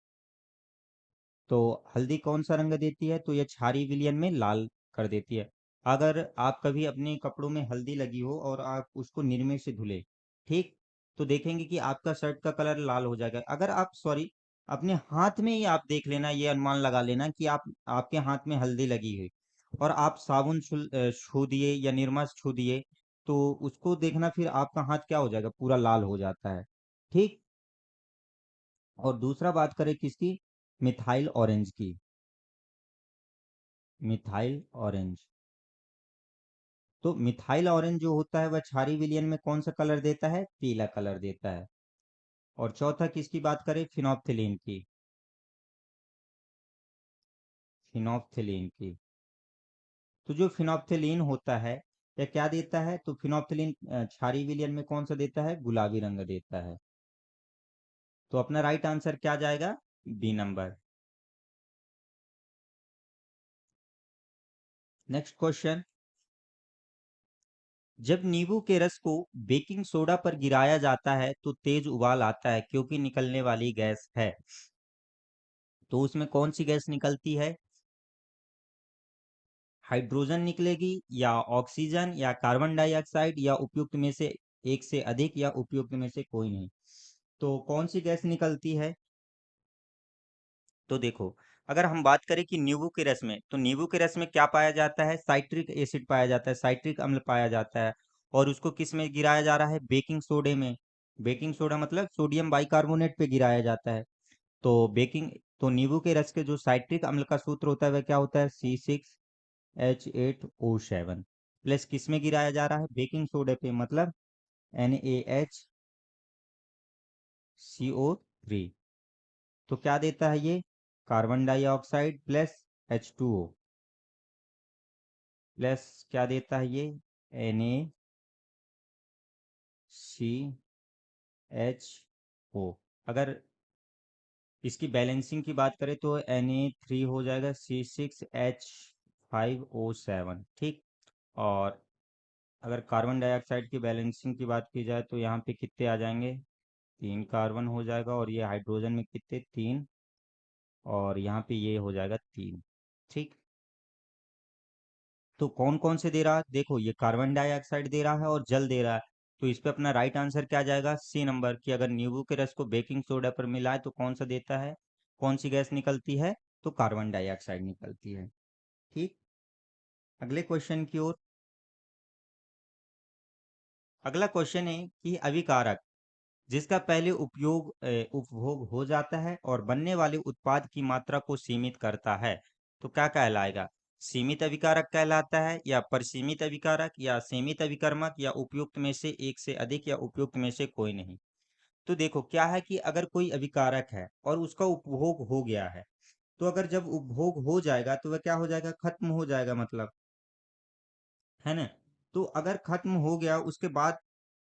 तो हल्दी कौन सा रंग देती है, तो ये क्षारीय विलयन में लाल कर देती है। अगर आप कभी अपने कपड़ों में हल्दी लगी हो और आप उसको निरमे से धुले, ठीक, तो देखेंगे कि आपका शर्ट का कलर लाल हो जाएगा। अगर आप, सॉरी, अपने हाथ में ही आप देख लेना, ये अनुमान लगा लेना कि आपके हाथ में हल्दी लगी है और आप साबुन छू दिए या निरमा से छू दिए, तो उसको देखना फिर आपका हाथ क्या हो जाएगा, पूरा लाल हो जाता है, ठीक। और दूसरा बात करें किसकी, मिथाइल ऑरेंज की। मिथाइल ऑरेंज, तो मिथाइल ऑरेंज जो होता है वह क्षारीय विलयन में कौन सा कलर देता है, पीला कलर देता है। और चौथा किसकी बात करें, फिनोप्थिलीन की। फिनोप्थिलीन की, तो जो फिनोप्थिलीन होता है यह क्या देता है, तो फिनोप्थिलीन क्षारीय विलयन में कौन सा देता है, गुलाबी रंग देता है। तो अपना राइट आंसर क्या जाएगा, बी नंबर। नेक्स्ट क्वेश्चन, जब नींबू के रस को बेकिंग सोडा पर गिराया जाता है तो तेज उबाल आता है, क्योंकि निकलने वाली गैस है। तो उसमें कौन सी गैस निकलती है, हाइड्रोजन निकलेगी या ऑक्सीजन या कार्बन डाइऑक्साइड या उपयुक्त में से एक से अधिक या उपयुक्त में से कोई नहीं। तो कौन सी गैस निकलती है, तो देखो अगर हम बात करें कि नींबू के रस में, तो नींबू के रस में क्या पाया जाता है, साइट्रिक एसिड पाया जाता है, साइट्रिक अम्ल पाया जाता है। और उसको किस में गिराया जा रहा है, बेकिंग सोडे में। बेकिंग सोडा मतलब सोडियम बाइकार्बोनेट पे गिराया जाता है। तो नींबू के रस के जो साइट्रिक अम्ल का सूत्र होता है वह क्या होता है, C6H8O7 प्लस किस में गिराया जा रहा है, बेकिंग सोडे पे, मतलब NaHCO3। तो क्या देता है ये, carbon dioxide plus H2O plus क्या देता है ये, NaCHO। अगर इसकी बैलेंसिंग की बात करें तो Na3 हो जाएगा C6H5O7, ठीक। और अगर कार्बन डाइऑक्साइड की बैलेंसिंग की बात की जाए तो यहाँ पे कितने आ जाएंगे, 3 कार्बन हो जाएगा, और ये हाइड्रोजन में कितने, 3, और यहाँ पे ये हो जाएगा 3, ठीक। तो कौन कौन से दे रहा है, देखो ये कार्बन डाइऑक्साइड दे रहा है और जल दे रहा है। तो इस पे अपना राइट आंसर क्या जाएगा, सी नंबर, कि अगर नींबू के रस को बेकिंग सोडा पर मिलाए तो कौन सा देता है, कौन सी गैस निकलती है, तो कार्बन डाइऑक्साइड निकलती है, ठीक। अगले क्वेश्चन की ओर, अगला क्वेश्चन है कि अभिकारक जिसका पहले उपभोग हो जाता है और बनने वाले उत्पाद की मात्रा को सीमित करता है, तो क्या कहलाएगा, सीमित अभिकारक कहलाता है, या परिसीमित अभिकारक, या सीमित अभिकर्मक, या उपयुक्त में से एक से अधिक, या उपयुक्त में से कोई नहीं। तो देखो क्या है कि अगर कोई अभिकारक है और उसका उपभोग हो गया है, तो अगर जब उपभोग हो जाएगा तो वह क्या हो जाएगा, खत्म हो जाएगा, मतलब, है ना। तो अगर खत्म हो गया उसके बाद,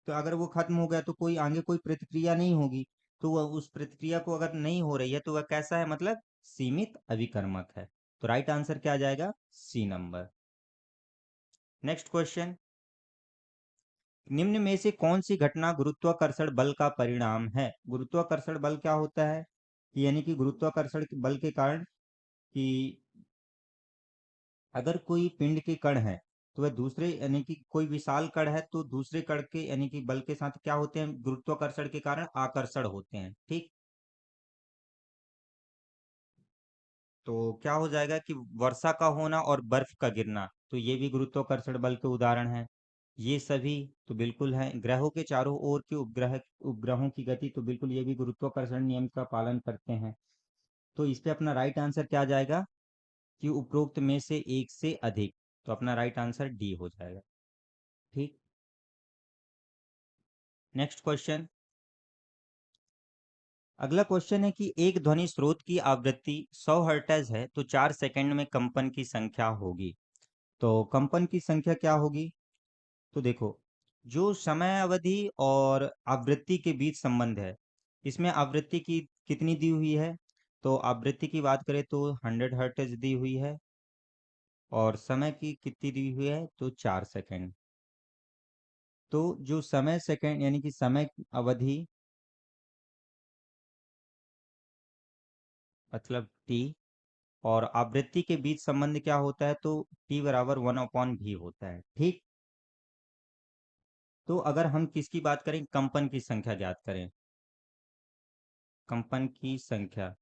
तो अगर वो खत्म हो गया तो कोई आगे कोई प्रतिक्रिया नहीं होगी। तो वह उस प्रतिक्रिया को अगर नहीं हो रही है तो वह कैसा है, मतलब सीमित अभिकर्मक है। तो राइट आंसर क्या आ जाएगा, सी नंबर। नेक्स्ट क्वेश्चन, निम्न में से कौन सी घटना गुरुत्वाकर्षण बल का परिणाम है। गुरुत्वाकर्षण बल क्या होता है, कि यानी कि गुरुत्वाकर्षण के बल के कारण कि अगर कोई पिंड के कण है तो वह दूसरे यानी कि कोई विशाल कण है तो दूसरे कण के यानी कि बल के साथ क्या होते हैं, गुरुत्वाकर्षण के कारण आकर्षण होते हैं, ठीक। तो क्या हो जाएगा कि वर्षा का होना और बर्फ का गिरना, तो ये भी गुरुत्वाकर्षण बल के उदाहरण हैं। ये सभी तो बिल्कुल हैं। ग्रहों के चारों ओर के उपग्रहों की गति, तो बिल्कुल ये भी गुरुत्वाकर्षण नियम का पालन करते हैं। तो इस पे अपना राइट आंसर क्या आ जाएगा कि उपरोक्त में से एक से अधिक। तो अपना राइट आंसर डी हो जाएगा, ठीक। Next question. अगला क्वेश्चन है कि एक ध्वनि स्रोत की आवृत्ति 100 हर्ट्ज है तो 4 सेकंड में कंपन की संख्या होगी। तो कंपन की संख्या क्या होगी? तो देखो, जो समय अवधि और आवृत्ति के बीच संबंध है, इसमें आवृत्ति की कितनी दी हुई है? तो आवृत्ति की बात करें तो 100 हर्ट्ज दी हुई है, और समय की कितनी दी हुई है? तो 4 सेकंड। तो जो समय सेकंड यानी कि समय अवधि मतलब टी, और आवृत्ति के बीच संबंध क्या होता है? तो टी बराबर 1/v होता है, ठीक। तो अगर हम किसकी बात करें, कंपन की संख्या ज्ञात करें, कंपन की संख्या।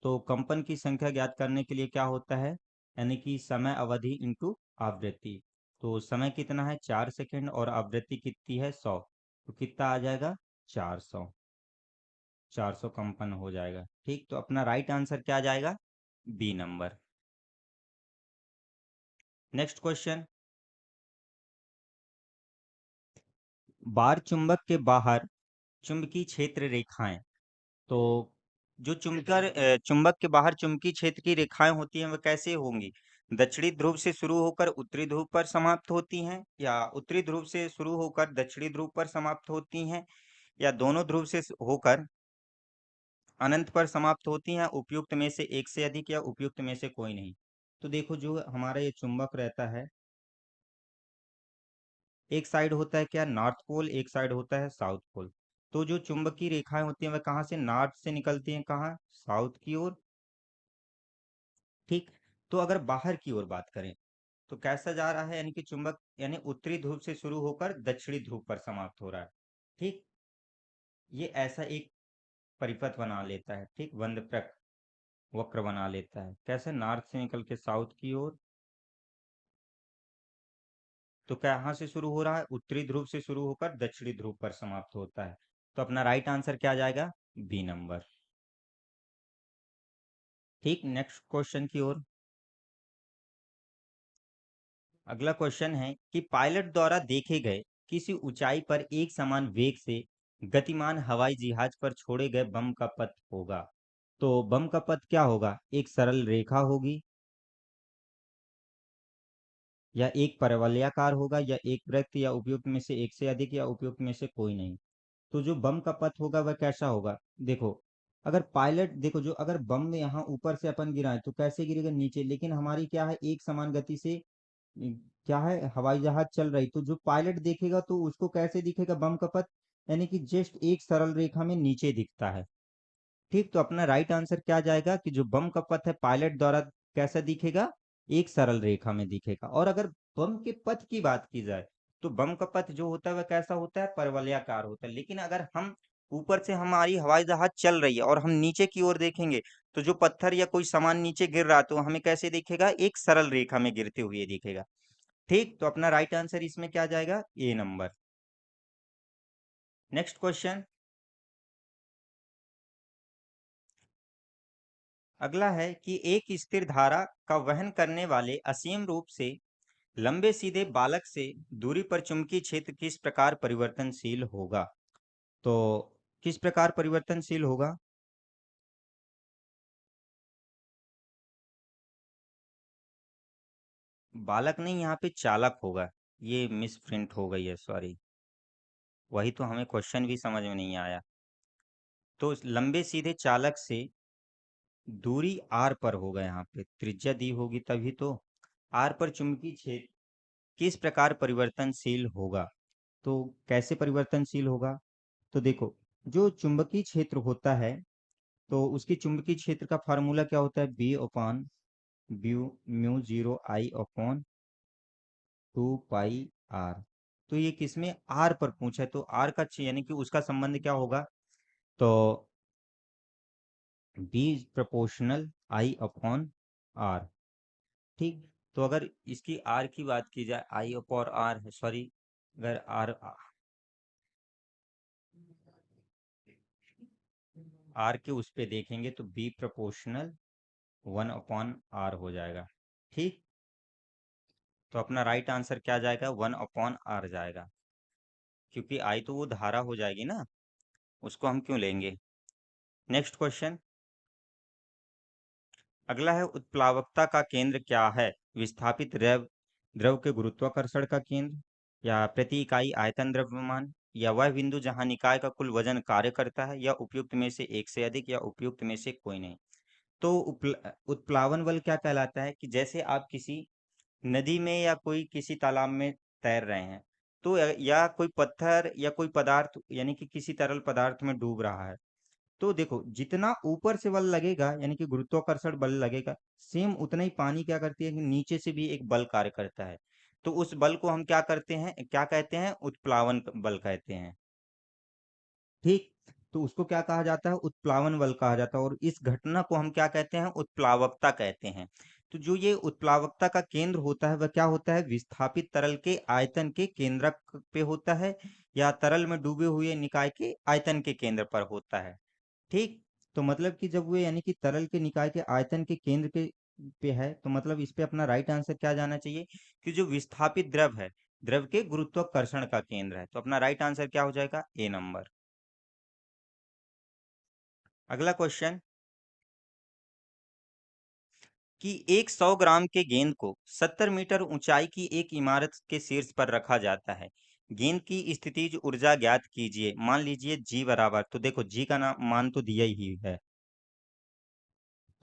तो कंपन की संख्या ज्ञात करने के लिए क्या होता है, यानी कि समय अवधि इंटू आवृत्ति। तो समय कितना है? 4 सेकंड, और आवृत्ति कितनी है? 100। तो कितना आ जाएगा? 400। 400 कंपन हो जाएगा, ठीक। तो अपना राइट आंसर क्या आ जाएगा? B number. Next question. Bar चुंबक के बाहर चुंबकीय क्षेत्र रेखाएं। तो जो चुंबक के बाहर चुंबकीय क्षेत्र की रेखाएं होती हैं वह कैसे होंगी? दक्षिणी ध्रुव से शुरू होकर उत्तरी ध्रुव पर समाप्त होती हैं, या उत्तरी ध्रुव से शुरू होकर दक्षिणी ध्रुव पर समाप्त होती हैं, या दोनों ध्रुव से होकर अनंत पर समाप्त होती हैं, उपयुक्त में से एक से अधिक, या उपयुक्त में से कोई नहीं। तो देखो, जो हमारा ये चुंबक रहता है, एक साइड होता है क्या, नॉर्थ पोल, एक साइड होता है साउथ पोल। तो जो चुंबकीय रेखाएं होती हैं वह कहाँ से नॉर्थ से निकलती हैं, कहाँ? साउथ की ओर, ठीक। तो अगर बाहर की ओर बात करें तो कैसा जा रहा है, यानी कि चुंबक यानी उत्तरी ध्रुव से शुरू होकर दक्षिणी ध्रुव पर समाप्त हो रहा है, ठीक। ये ऐसा एक परिपथ बना लेता है, ठीक, बंधप्रक वक्र बना लेता है। कैसे? नॉर्थ से निकल के साउथ की ओर। तो कहाँ से शुरू हो रहा है? उत्तरी ध्रुव से शुरू होकर दक्षिणी ध्रुव पर समाप्त होता है। तो अपना राइट आंसर क्या आ जाएगा? बी नंबर, ठीक। नेक्स्ट क्वेश्चन की ओर। अगला क्वेश्चन है कि पायलट द्वारा देखे गए किसी ऊंचाई पर एक समान वेग से गतिमान हवाई जहाज पर छोड़े गए बम का पथ होगा। तो बम का पथ क्या होगा? एक सरल रेखा होगी, या एक परवलयाकार होगा, या एक वृत्त, या उपयुक्त में से एक से अधिक, या उपयुक्त में से कोई नहीं। तो जो बम का पथ होगा वह कैसा होगा? देखो, अगर पायलट देखो, जो अगर बम में यहाँ ऊपर से अपन गिराए तो कैसे गिरेगा? नीचे। लेकिन हमारी क्या है, एक समान गति से क्या है, हवाई जहाज चल रही, तो जो पायलट देखेगा तो उसको कैसे दिखेगा बम का पथ? यानी कि जस्ट एक सरल रेखा में नीचे दिखता है, ठीक। तो अपना राइट आंसर क्या जाएगा कि जो बम का पथ है पायलट द्वारा कैसा दिखेगा? एक सरल रेखा में दिखेगा। और अगर बम के पथ की बात की जाए तो बम का पथ जो होता है वह कैसा होता है? परवलयाकार होता है। लेकिन अगर हम ऊपर से हमारी हवाई जहाज चल रही है और हम नीचे की ओर देखेंगे तो जो पत्थर या कोई सामान नीचे गिर रहा है तो हमें कैसे दिखेगा? एक सरल रेखा में गिरते हुए दिखेगा, ठीक। तो अपना राइट आंसर इसमें क्या जाएगा? ए नंबर। Next question. अगला है कि एक स्थिर धारा का वहन करने वाले असीम रूप से लंबे सीधे बालक से दूरी पर चुंबकीय क्षेत्र किस प्रकार परिवर्तनशील होगा? तो किस प्रकार परिवर्तनशील होगा? बालक नहीं, यहाँ पे चालक होगा। ये मिस प्रिंट हो गई है, सॉरी। वही तो हमें क्वेश्चन भी समझ में नहीं आया। तो लंबे सीधे चालक से दूरी आर पर होगा, यहाँ पे त्रिज्या दी होगी तभी तो। आर पर चुंबकीय क्षेत्र किस प्रकार परिवर्तनशील होगा? तो कैसे परिवर्तनशील होगा? तो देखो, जो चुंबकीय क्षेत्र होता है तो उसके चुंबकीय क्षेत्र का फार्मूला क्या होता है? B upon mu zero I upon 2 pi r. तो ये किसमें आर पर पूछा है, तो आर का यानी कि उसका संबंध क्या होगा, तो B proportional I upon R. ठीक। तो अगर इसकी आर की बात की जाए, आई अपॉन आर है, सॉरी, अगर आर के उस पे देखेंगे तो बी प्रोपोर्शनल 1/r हो जाएगा। ठीक। तो अपना राइट आंसर क्या जाएगा, 1/r जाएगा, क्योंकि आई तो वो धारा हो जाएगी ना, उसको हम क्यों लेंगे। नेक्स्ट क्वेश्चन, अगला है, उत्प्लावकता का केंद्र क्या है, विस्थापित द्रव द्रव के गुरुत्वाकर्षण का केंद्र, या प्रति इकाई आयतन द्रव्यमान, या वह बिंदु जहां निकाय का कुल वजन कार्य करता है, या उपयुक्त में से एक से अधिक, या उपयुक्त में से कोई नहीं। तो उत्प्लावन बल क्या कहलाता है, कि जैसे आप किसी नदी में या कोई किसी तालाब में तैर रहे हैं, तो या कोई पत्थर या कोई पदार्थ यानी कि किसी तरल पदार्थ में डूब रहा है, तो देखो जितना ऊपर से बल लगेगा यानी कि गुरुत्वाकर्षण बल लगेगा, सेम उतना ही पानी क्या करती है कि नीचे से भी एक बल कार्य करता है। तो उस बल को हम क्या करते हैं, क्या कहते हैं, उत्प्लावन बल कहते हैं। ठीक। तो उसको क्या कहा जाता है, उत्प्लावन बल कहा जाता है, और इस घटना को हम क्या कहते हैं, उत्प्लावकता कहते हैं। तो जो ये उत्प्लावकता का केंद्र होता है वह क्या होता है, विस्थापित तरल के आयतन के केंद्रक पे होता है, या तरल में डूबे हुए निकाय के आयतन के केंद्र पर होता है। ठीक। तो मतलब कि जब वो यानी कि तरल के निकाय के आयतन के केंद्र के पे है, तो मतलब इस पे अपना राइट आंसर क्या जाना चाहिए, कि जो विस्थापित द्रव है, द्रव के गुरुत्वाकर्षण का केंद्र है, तो अपना राइट आंसर क्या हो जाएगा, ए नंबर। अगला क्वेश्चन, कि एक 100 ग्राम के गेंद को 70 मीटर ऊंचाई की एक इमारत के शीर्ष पर रखा जाता है, गेंद की स्थितिज ऊर्जा ज्ञात कीजिए, मान लीजिए जी बराबर, तो देखो जी का नाम मान तो दिया ही है,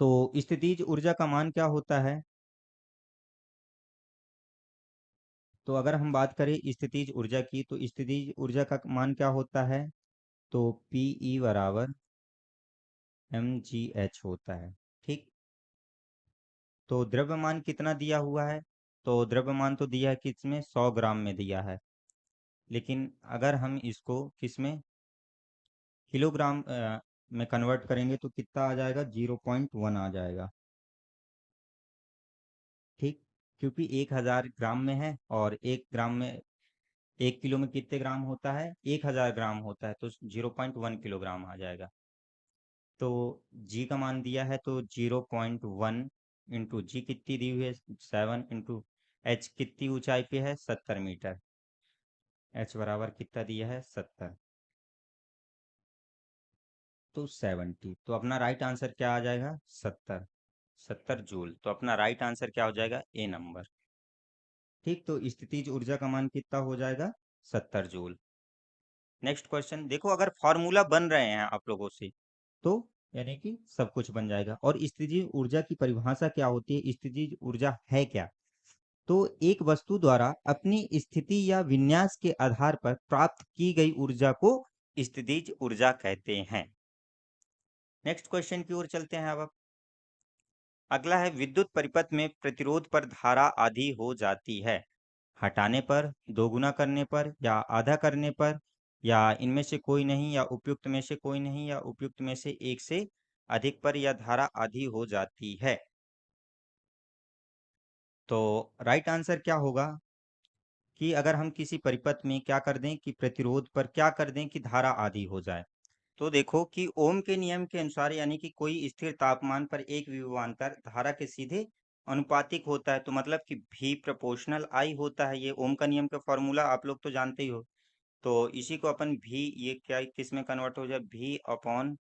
तो स्थितिज ऊर्जा का मान क्या होता है, तो अगर हम बात करें स्थितिज ऊर्जा की, तो स्थितिज ऊर्जा का मान क्या होता है, तो पी बराबर mgh होता है। ठीक। तो द्रव्यमान कितना दिया हुआ है, तो द्रव्यमान तो दिया है किसमें, 100 ग्राम में दिया है, लेकिन अगर हम इसको किसमें, किलोग्राम में कन्वर्ट करेंगे तो कितना आ जाएगा, 0.1 आ जाएगा। ठीक। क्योंकि 1000 ग्राम में है, और 1 ग्राम में, 1 किलो में कितने ग्राम होता है, 1000 ग्राम होता है, तो 0.1 किलोग्राम आ जाएगा। तो जी का मान दिया है, तो 0.1 इंटू जी कितनी दी हुई है, 7, इंटू एच कितनी ऊंचाई पे है, 70 मीटर, एच बराबर कितना दिया है, 70, तो 70, तो अपना राइट आंसर क्या आ जाएगा, 70 जूल, तो अपना राइट आंसर क्या हो जाएगा, ए नंबर। ठीक। तो स्थितिज ऊर्जा का मान कितना हो जाएगा, 70 जूल। नेक्स्ट क्वेश्चन, देखो अगर फॉर्मूला बन रहे हैं आप लोगों से, तो यानी कि सब कुछ बन जाएगा। और स्थितिज ऊर्जा की परिभाषा क्या होती है, स्थितिज ऊर्जा है क्या, तो एक वस्तु द्वारा अपनी स्थिति या विन्यास के आधार पर प्राप्त की गई ऊर्जा को स्थितिज ऊर्जा कहते हैं। नेक्स्ट क्वेश्चन की ओर चलते हैं अब। अगला है, विद्युत परिपथ में प्रतिरोध पर धारा आधी हो जाती है, हटाने पर, दोगुना करने पर, या आधा करने पर, या इनमें से कोई नहीं, या उपयुक्त में से कोई नहीं, या उपयुक्त में से एक से अधिक पर यह धारा आधी हो जाती है। तो राइट आंसर क्या होगा, कि अगर हम किसी परिपथ में क्या कर दें, कि प्रतिरोध पर क्या कर दें कि धारा आधी हो जाए, तो देखो कि ओम के नियम के अनुसार, यानी कि कोई स्थिर तापमान पर एक विभवांतर धारा के सीधे अनुपातिक होता है, तो मतलब कि भी प्रोपोर्शनल आई होता है, ये ओम का नियम का फॉर्मूला आप लोग तो जानते ही हो। तो इसी को अपन भी, ये क्या किस में कन्वर्ट हो जाए, भी अपॉन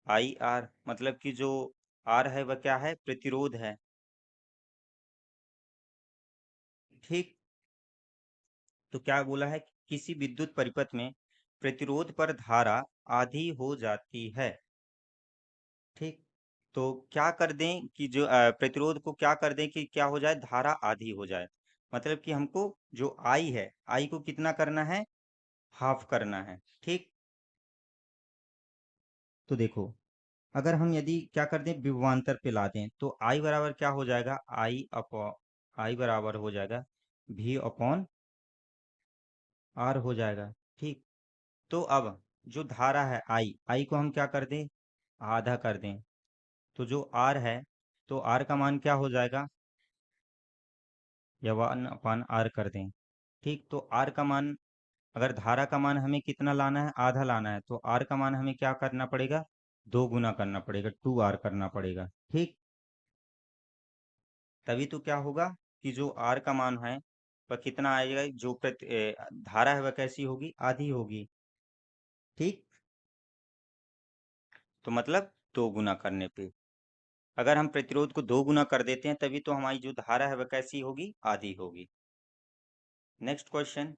आई आर, मतलब कि जो आर है वह क्या है, प्रतिरोध है। ठीक। तो क्या बोला है, कि किसी विद्युत परिपथ में प्रतिरोध पर धारा आधी हो जाती है। ठीक। तो क्या कर दें कि जो प्रतिरोध को क्या कर दें कि क्या हो जाए, धारा आधी हो जाए, मतलब कि हमको जो आई है, आई को कितना करना है, हाफ करना है। ठीक। तो देखो अगर हम यदि क्या कर दें, विभवांतर पे ला दें, तो आई बराबर क्या हो जाएगा, आई बराबर हो जाएगा भी अपॉन आर हो जाएगा। ठीक। तो अब जो धारा है आई को हम क्या कर दें, आधा कर दें। तो जो आर है, तो आर का मान क्या हो जाएगा, या 1/r कर दें। ठीक। तो आर का मान, अगर धारा का मान हमें कितना लाना है, आधा लाना है, तो आर का मान हमें क्या करना पड़ेगा, 2 गुना करना पड़ेगा, 2r करना पड़ेगा। ठीक। तभी तो क्या होगा कि जो आर का मान है वह कितना आएगा, जो धारा है वह कैसी होगी, आधी होगी। ठीक। तो मतलब 2 गुना करने पे, अगर हम प्रतिरोध को 2 गुना कर देते हैं तभी तो हमारी जो धारा है वह कैसी होगी, आधी होगी। नेक्स्ट क्वेश्चन,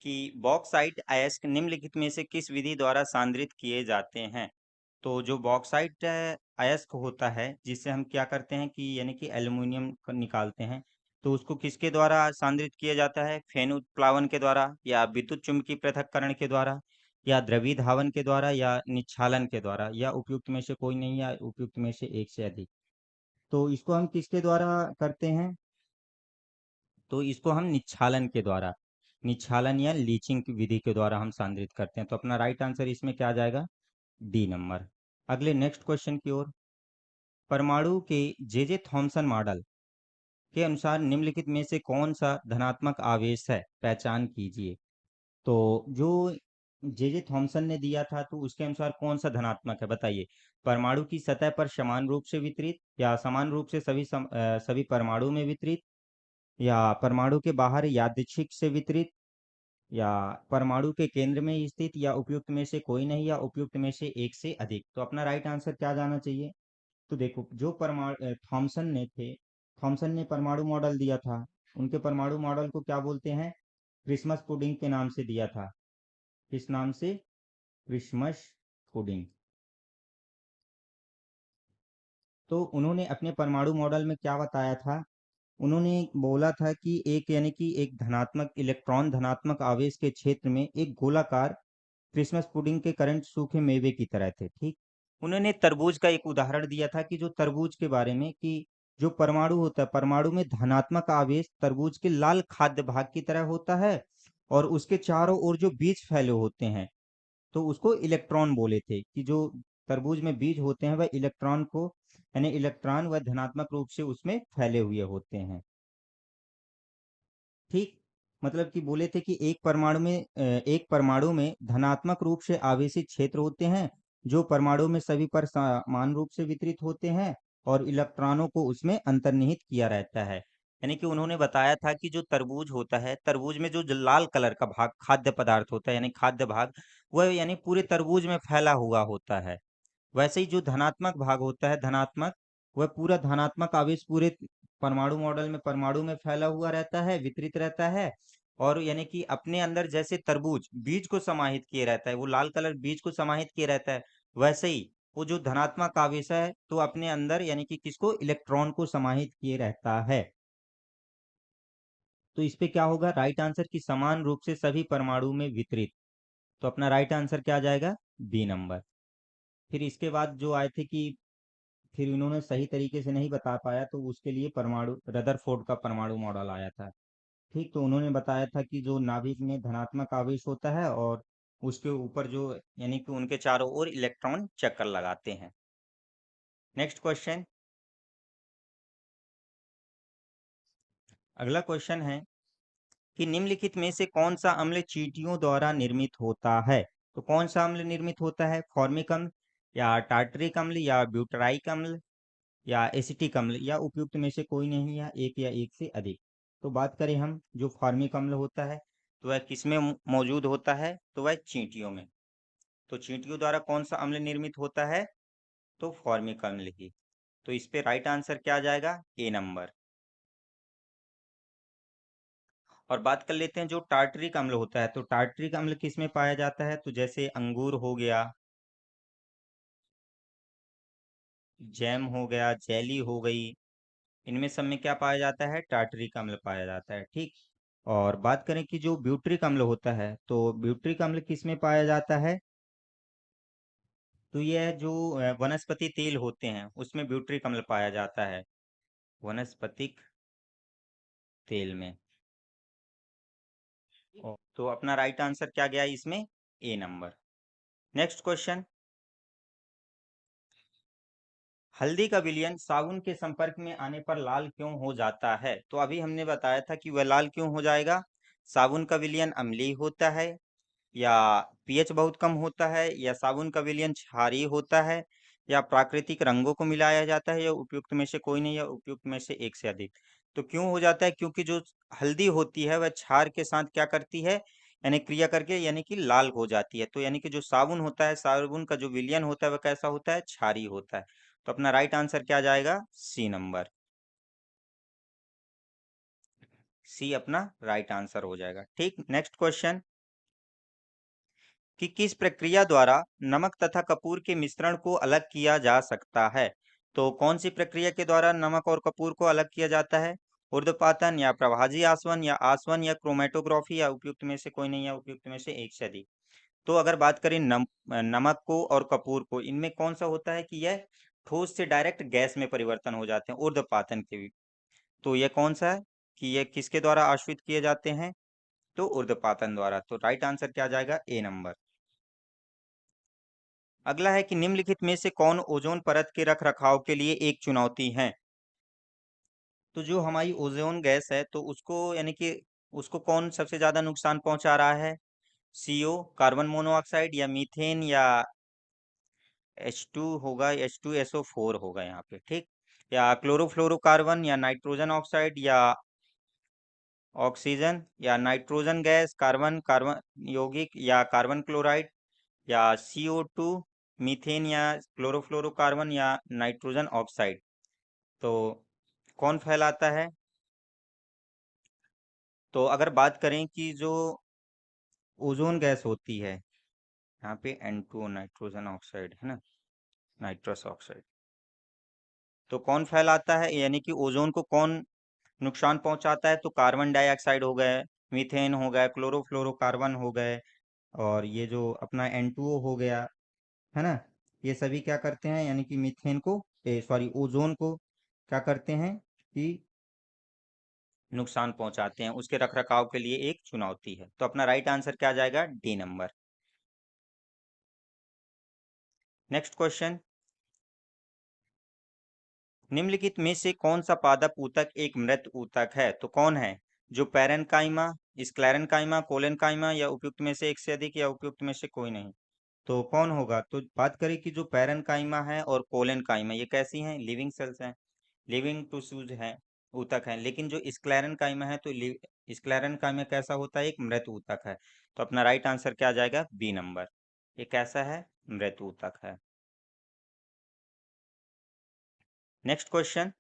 कि बॉक्साइट अयस्क निम्नलिखित में से किस विधि द्वारा सांद्रित किए जाते हैं। तो जो बॉक्साइट अयस्क होता है, जिससे हम क्या करते हैं कि यानी कि एल्युमिनियम निकालते हैं, तो उसको किसके द्वारा सांद्रित किया जाता है, फेनुत्प्लावन के द्वारा, या विद्युत चुम्बकीय पृथक्करण के द्वारा, या द्रवी धावन के द्वारा, या निच्छालन के द्वारा, या उपयुक्त में से कोई नहीं, या उपयुक्त में से एक से अधिक। तो इसको हम किसके द्वारा करते हैं, तो इसको हम निच्छालन के द्वारा, निच्छालन या लीचिंग की विधि के द्वारा हम सांद्रित करते हैं। तो अपना राइट आंसर इसमें क्या आ जाएगा, डी नंबर। अगले नेक्स्ट क्वेश्चन की ओर, परमाणु के जे थॉमसन मॉडल के अनुसार निम्नलिखित में से कौन सा धनात्मक आवेश है, पहचान कीजिए। तो जो जे थॉमसन ने दिया था, तो उसके अनुसार कौन सा धनात्मक है, बताइए। परमाणु की सतह पर समान रूप से वितरित, या समान रूप से सभी परमाणु में वितरित, या परमाणु के बाहर यादृच्छिक से वितरित, या परमाणु के केंद्र में स्थित, या उपयुक्त में से कोई नहीं, या उपयुक्त में से एक से अधिक। तो अपना राइट आंसर क्या जाना चाहिए। तो देखो, जो परमाणु थॉमसन ने परमाणु मॉडल दिया था, उनके परमाणु मॉडल को क्या बोलते हैं, क्रिसमस पुडिंग के नाम से दिया था। किस नाम से, क्रिसमस पुडिंग। तो उन्होंने अपने परमाणु मॉडल में क्या बताया था, उन्होंने बोला था कि एक यानी कि एक धनात्मक इलेक्ट्रॉन धनात्मक आवेश के क्षेत्र में एक गोलाकार क्रिसमस पुडिंग के करंट सूखे मेवे की तरह थे। ठीक। उन्होंने तरबूज का एक उदाहरण दिया था, कि जो तरबूज के बारे में, कि जो परमाणु होता है, परमाणु में धनात्मक आवेश तरबूज के लाल खाद्य भाग की तरह होता है, और उसके चारों ओर जो बीज फैले होते हैं, तो उसको इलेक्ट्रॉन बोले थे, कि जो तरबूज में बीज होते हैं वह इलेक्ट्रॉन को, यानी इलेक्ट्रॉन वह धनात्मक रूप से उसमें फैले हुए होते हैं। ठीक। मतलब कि बोले थे कि एक परमाणु में धनात्मक रूप से आवेशित क्षेत्र होते हैं, जो परमाणु में सभी पर समान रूप से वितरित होते हैं, और इलेक्ट्रॉनों को उसमें अंतर्निहित किया रहता है। यानी कि उन्होंने बताया था कि जो तरबूज होता है, तरबूज में जो लाल कलर का भाग खाद्य पदार्थ होता है, यानी खाद्य भाग, वह यानी पूरे तरबूज में फैला हुआ होता है। वैसे ही जो धनात्मक भाग होता है, धनात्मक, वह पूरा धनात्मक आवेश पूरे परमाणु मॉडल में, परमाणु में फैला हुआ रहता है, वितरित रहता है। और यानी कि अपने अंदर जैसे तरबूज बीज को समाहित किए रहता है, वो लाल कलर बीज को समाहित किए रहता है, वैसे ही वो जो धनात्मक आवेश है, तो अपने अंदर यानी कि किसको, इलेक्ट्रॉन को समाहित किए रहता है। तो इस पे क्या होगा, राइट आंसर की समान रूप से सभी परमाणु में वितरित। तो अपना राइट आंसर क्या आ जाएगा, बी नंबर। फिर इसके बाद जो आए थे कि फिर इन्होंने सही तरीके से नहीं बता पाया, तो उसके लिए परमाणु रदरफोर्ड का परमाणु मॉडल आया था। ठीक। तो उन्होंने बताया था कि जो नाभिक में धनात्मक आवेश होता है, और उसके ऊपर जो यानी कि उनके चारों ओर इलेक्ट्रॉन चक्कर लगाते हैं। नेक्स्ट क्वेश्चन, अगला क्वेश्चन है कि निम्नलिखित में से कौन सा अम्ल चींटियों द्वारा निर्मित होता है। तो कौन सा अम्ल निर्मित होता है, फॉर्मिक अम्ल, या टार्टरिक अम्ल, या ब्यूटराइक अम्ल, या एसिटिक अम्ल, या उपयुक्त में से कोई नहीं, या एक से अधिक। तो बात करें हम, जो फॉर्मिक अम्ल होता है, तो वह किसमें मौजूद होता है, तो वह चींटियों में। तो चींटियों द्वारा कौन सा अम्ल निर्मित होता है, तो फॉर्मिक अम्ल ही। तो इस पे राइट आंसर क्या आ जाएगा, ए नंबर। और बात कर लेते हैं जो टार्टरिक अम्ल होता है, तो टार्टरिक अम्ल किस में पाया जाता है, तो जैसे अंगूर हो गया, जैम हो गया, जेली हो गई, इनमें सब में क्या पाया जाता है, टार्टरिक अम्ल पाया जाता है। ठीक। और बात करें कि जो ब्यूटरिक अम्ल होता है, तो ब्यूटरिक अम्ल किस में पाया जाता है, तो यह जो वनस्पति तेल होते हैं उसमें ब्यूटरिक अम्ल पाया जाता है, वनस्पतिक तेल में। तो अपना राइट आंसर क्या गया इसमें? ए नंबर। नेक्स्ट क्वेश्चन, हल्दी का विलयन साबुन के संपर्क में आने पर लाल क्यों हो जाता है? तो अभी हमने बताया था कि वह लाल क्यों हो जाएगा। साबुन का विलयन अम्लीय होता है, या पीएच बहुत कम होता है, या साबुन का विलयन क्षारीय होता है, या प्राकृतिक रंगों को मिलाया जाता है, या उपयुक्त में से कोई नहीं, या उपयुक्त में से एक से अधिक। तो क्यों हो जाता है? क्योंकि जो हल्दी होती है वह क्षार के साथ क्या करती है, यानी क्रिया करके, यानी कि लाल हो जाती है। तो यानी कि जो साबुन होता है, साबुन का जो विलयन होता है वह कैसा होता है? क्षारीय होता है। तो अपना राइट आंसर क्या जाएगा? C number. सी अपना राइट आंसर हो जाएगा। ठीक, नेक्स्ट क्वेश्चन, कि किस प्रक्रिया द्वारा नमक तथा कपूर के मिश्रण को अलग किया जा सकता है? तो कौन सी प्रक्रिया के द्वारा नमक और कपूर को अलग किया जाता है? ऊर्ध्वपातन, या प्रभाजी आसवन, या आसवन, या क्रोमेटोग्राफी, या उपयुक्त में से कोई नहीं, या उपयुक्त में से एक से अधिक। तो अगर बात करें नमक को और कपूर को, इनमें कौन सा होता है कि यह ठोस से डायरेक्ट गैस में परिवर्तन हो जाते हैं ऊर्ध्वपातन के भी। तो यह कौन सा है कि यह किसके द्वारा आश्रित किए जाते हैं? तो ऊर्ध्वपातन द्वारा। तो राइट आंसर क्या जाएगा? ए नंबर। अगला है कि निम्नलिखित में से कौन ओजोन परत के रख रखाव के लिए एक चुनौती है? तो जो हमारी ओजोन गैस है तो उसको, यानी कि उसको कौन सबसे ज्यादा नुकसान पहुंचा रहा है? सीओ, कार्बन मोनोऑक्साइड, या मीथेन, या H2 होगा, H2SO4 होगा यहाँ पे। ठीक, या क्लोरोफ्लोरोकार्बन, या नाइट्रोजन ऑक्साइड, या ऑक्सीजन, या नाइट्रोजन गैस, कार्बन कार्बन यौगिक, या कार्बन क्लोराइड, या CO2, मीथेन, या क्लोरोफ्लोरोकार्बन, या नाइट्रोजन ऑक्साइड। तो कौन फैलाता है? तो अगर बात करें कि जो ओजोन गैस होती है, यहाँ पे N2 नाइट्रोजन ऑक्साइड है ना, नाइट्रस ऑक्साइड, तो कौन फैलाता है, यानी कि ओजोन को कौन नुकसान पहुंचाता है? तो कार्बन डाइऑक्साइड हो गए, मीथेन हो गए, क्लोरोफ्लोरोकार्बन हो गए, और ये जो अपना N2O हो गया, है ना, ये सभी क्या करते हैं, यानी कि मीथेन को, सॉरी, ओजोन को क्या करते हैं कि नुकसान पहुंचाते हैं। उसके रखरखाव के लिए एक चुनौती है। तो अपना राइट आंसर क्या जाएगा? D number. नेक्स्ट क्वेश्चन, निम्नलिखित में से कौन सा पादप ऊतक एक मृत ऊतक है? तो कौन है? जो पैरेनकाइमा, स्क्लेरेनकाइमा, कोलेनकाइमा, या उपयुक्त में से एक से अधिक, या उपयुक्त में से कोई नहीं। तो कौन होगा? तो बात करें कि जो पैरेनकाइमा है और कोलेनकाइमा, ये कैसी हैं? लिविंग सेल्स हैं, लिविंग टिश्यूज हैं, ऊतक हैं। लेकिन जो स्क्लेरेनकाइमा है तो स्क्लेरेनकाइमा कैसा होता है? एक मृत ऊतक है। तो अपना राइट आंसर क्या जाएगा? B number. ये कैसा है? मृत ऊतक है। नेक्स्ट क्वेश्चन,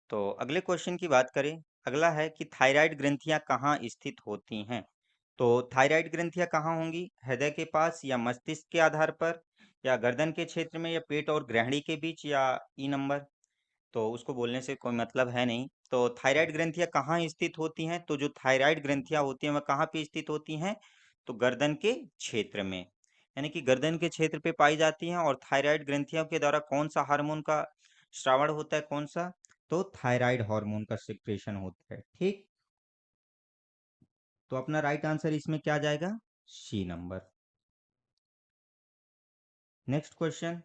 तो अगले क्वेश्चन की बात करें। अगला है कि थायराइड ग्रंथियां कहाँ स्थित होती हैं? तो थायराइड ग्रंथियां कहाँ होंगी? हृदय के पास, या मस्तिष्क के आधार पर, या गर्दन के क्षेत्र में, या पेट और ग्रहणी के बीच, या ई नंबर। तो उसको बोलने से कोई मतलब है नहीं। तो थायराइड ग्रंथियां कहाँ स्थित होती हैं? तो जो थायराइड ग्रंथियां होती हैं वह कहाँ पे स्थित होती हैं? तो गर्दन के क्षेत्र में, यानी कि गर्दन के क्षेत्र पे पाई जाती हैं। और थायराइड ग्रंथियों के द्वारा कौन सा हार्मोन का श्रावण होता है? कौन सा? तो थायराइड हार्मोन का सिक्रेशन होता है। ठीक, तो अपना राइट आंसर इसमें क्या जाएगा? C number. नेक्स्ट क्वेश्चन,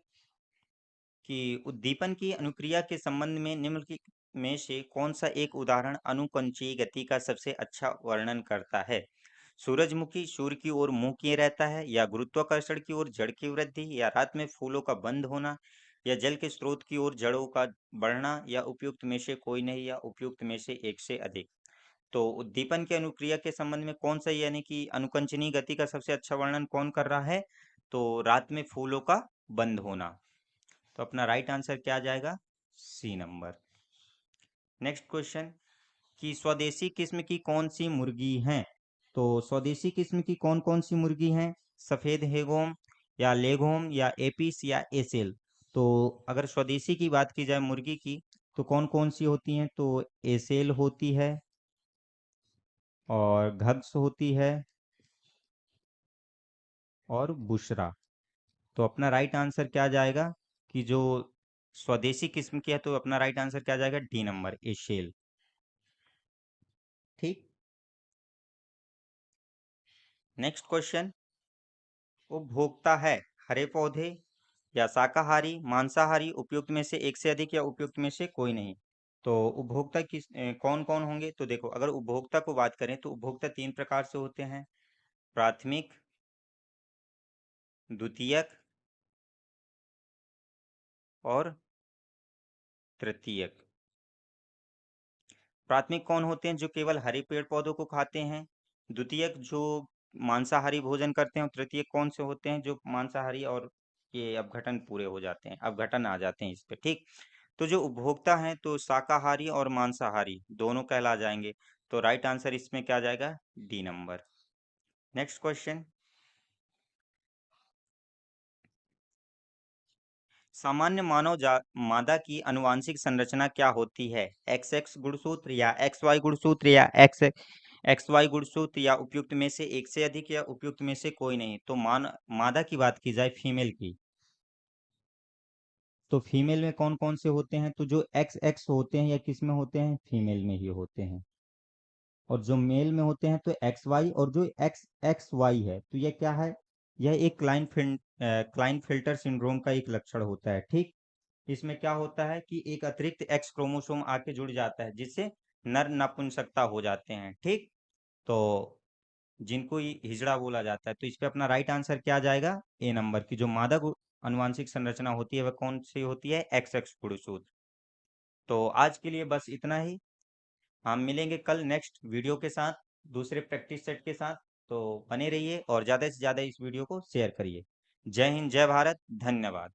कि उद्दीपन की अनुक्रिया के संबंध में निम्नलिखित में से कौन सा एक उदाहरण अनुकंचीय गति का सबसे अच्छा वर्णन करता है? सूरजमुखी सूर्य की ओर मुंह किए रहता है, या गुरुत्वाकर्षण की ओर जड़ की वृद्धि, या रात में फूलों का बंद होना, या जल के स्रोत की ओर जड़ों का बढ़ना, या उपयुक्त में से कोई नहीं, या उपयुक्त में से एक से अधिक। तो उद्दीपन की अनुक्रिया के संबंध में कौन सा, यानी कि अनुकंचनीय गति का सबसे अच्छा वर्णन कौन कर रहा है? तो रात में फूलों का बंद होना। तो अपना राइट आंसर क्या जाएगा? C number. नेक्स्ट क्वेश्चन, कि स्वदेशी किस्म की कौन सी मुर्गी हैं? तो स्वदेशी किस्म की कौन कौन सी मुर्गी हैं? सफेद हेगोम, या लेगोम, या एपिस, या एसेल। तो अगर स्वदेशी की बात की जाए मुर्गी की, तो कौन कौन सी होती हैं? तो एसेल होती है, और घग्स होती है, और बुशरा। तो अपना राइट आंसर क्या जाएगा कि जो स्वदेशी किस्म की है, तो अपना राइट आंसर क्या जाएगा, डी नंबर, एशेल। ठीक। Next question. उपभोक्ता है हरे पौधे या शाकाहारी, मांसाहारी, उपयुक्त में से एक से अधिक या उपयुक्त में से कोई नहीं। तो उपभोक्ता कौन कौन होंगे, तो देखो अगर उपभोक्ता को बात करें तो उपभोक्ता तीन प्रकार से होते हैं। प्राथमिक, द्वितीयक और तृतीयक। प्राथमिक कौन होते हैं, जो केवल हरे पेड़ पौधों को खाते हैं। द्वितीयक जो मांसाहारी भोजन करते हैं। और तृतीयक कौन से होते हैं, जो मांसाहारी और ये अपघटन पूरे हो जाते हैं, अपघटन आ जाते हैं इस पे। ठीक। तो जो उपभोक्ता हैं तो शाकाहारी और मांसाहारी दोनों कहला जाएंगे। तो राइट आंसर इसमें क्या जाएगा, डी नंबर। Next question. सामान्य मादा की आनुवांशिक संरचना क्या होती है। एक्स एक्स गुणसूत्र या एक्स वाई गुणसूत्र या एक्स वाई गुणसूत्र या उपयुक्त में से एक से अधिक या उपयुक्त में से कोई नहीं। तो मादा की बात की जाए, फीमेल की, तो फीमेल में कौन कौन से होते हैं, तो जो एक्स एक्स होते हैं या किस में होते हैं, फीमेल में ही होते हैं। और जो मेल में होते हैं तो एक्स वाई, और जो एक्स एक्स वाई है तो यह क्या है, यह एक क्लाइन फिल्टर सिंड्रोम का एक लक्षण होता है। ठीक। इसमें क्या होता है कि एक अतिरिक्त एक्स क्रोमोसोम आके जुड़ जाता है, जिससे नर नपुंसकता हो जाते हैं। ठीक। तो जिनको हिजड़ा बोला जाता है। तो इस पे अपना राइट आंसर क्या जाएगा, ए नंबर की जो अनुवांशिक संरचना होती है वह कौन सी होती है, एक्स एक्स गुणसूत्र। तो आज के लिए बस इतना ही। हम मिलेंगे कल नेक्स्ट वीडियो के साथ, दूसरे प्रैक्टिस सेट के साथ। तो बने रहिए और ज़्यादा से ज़्यादा इस वीडियो को शेयर करिए। जय हिंद, जय भारत, धन्यवाद।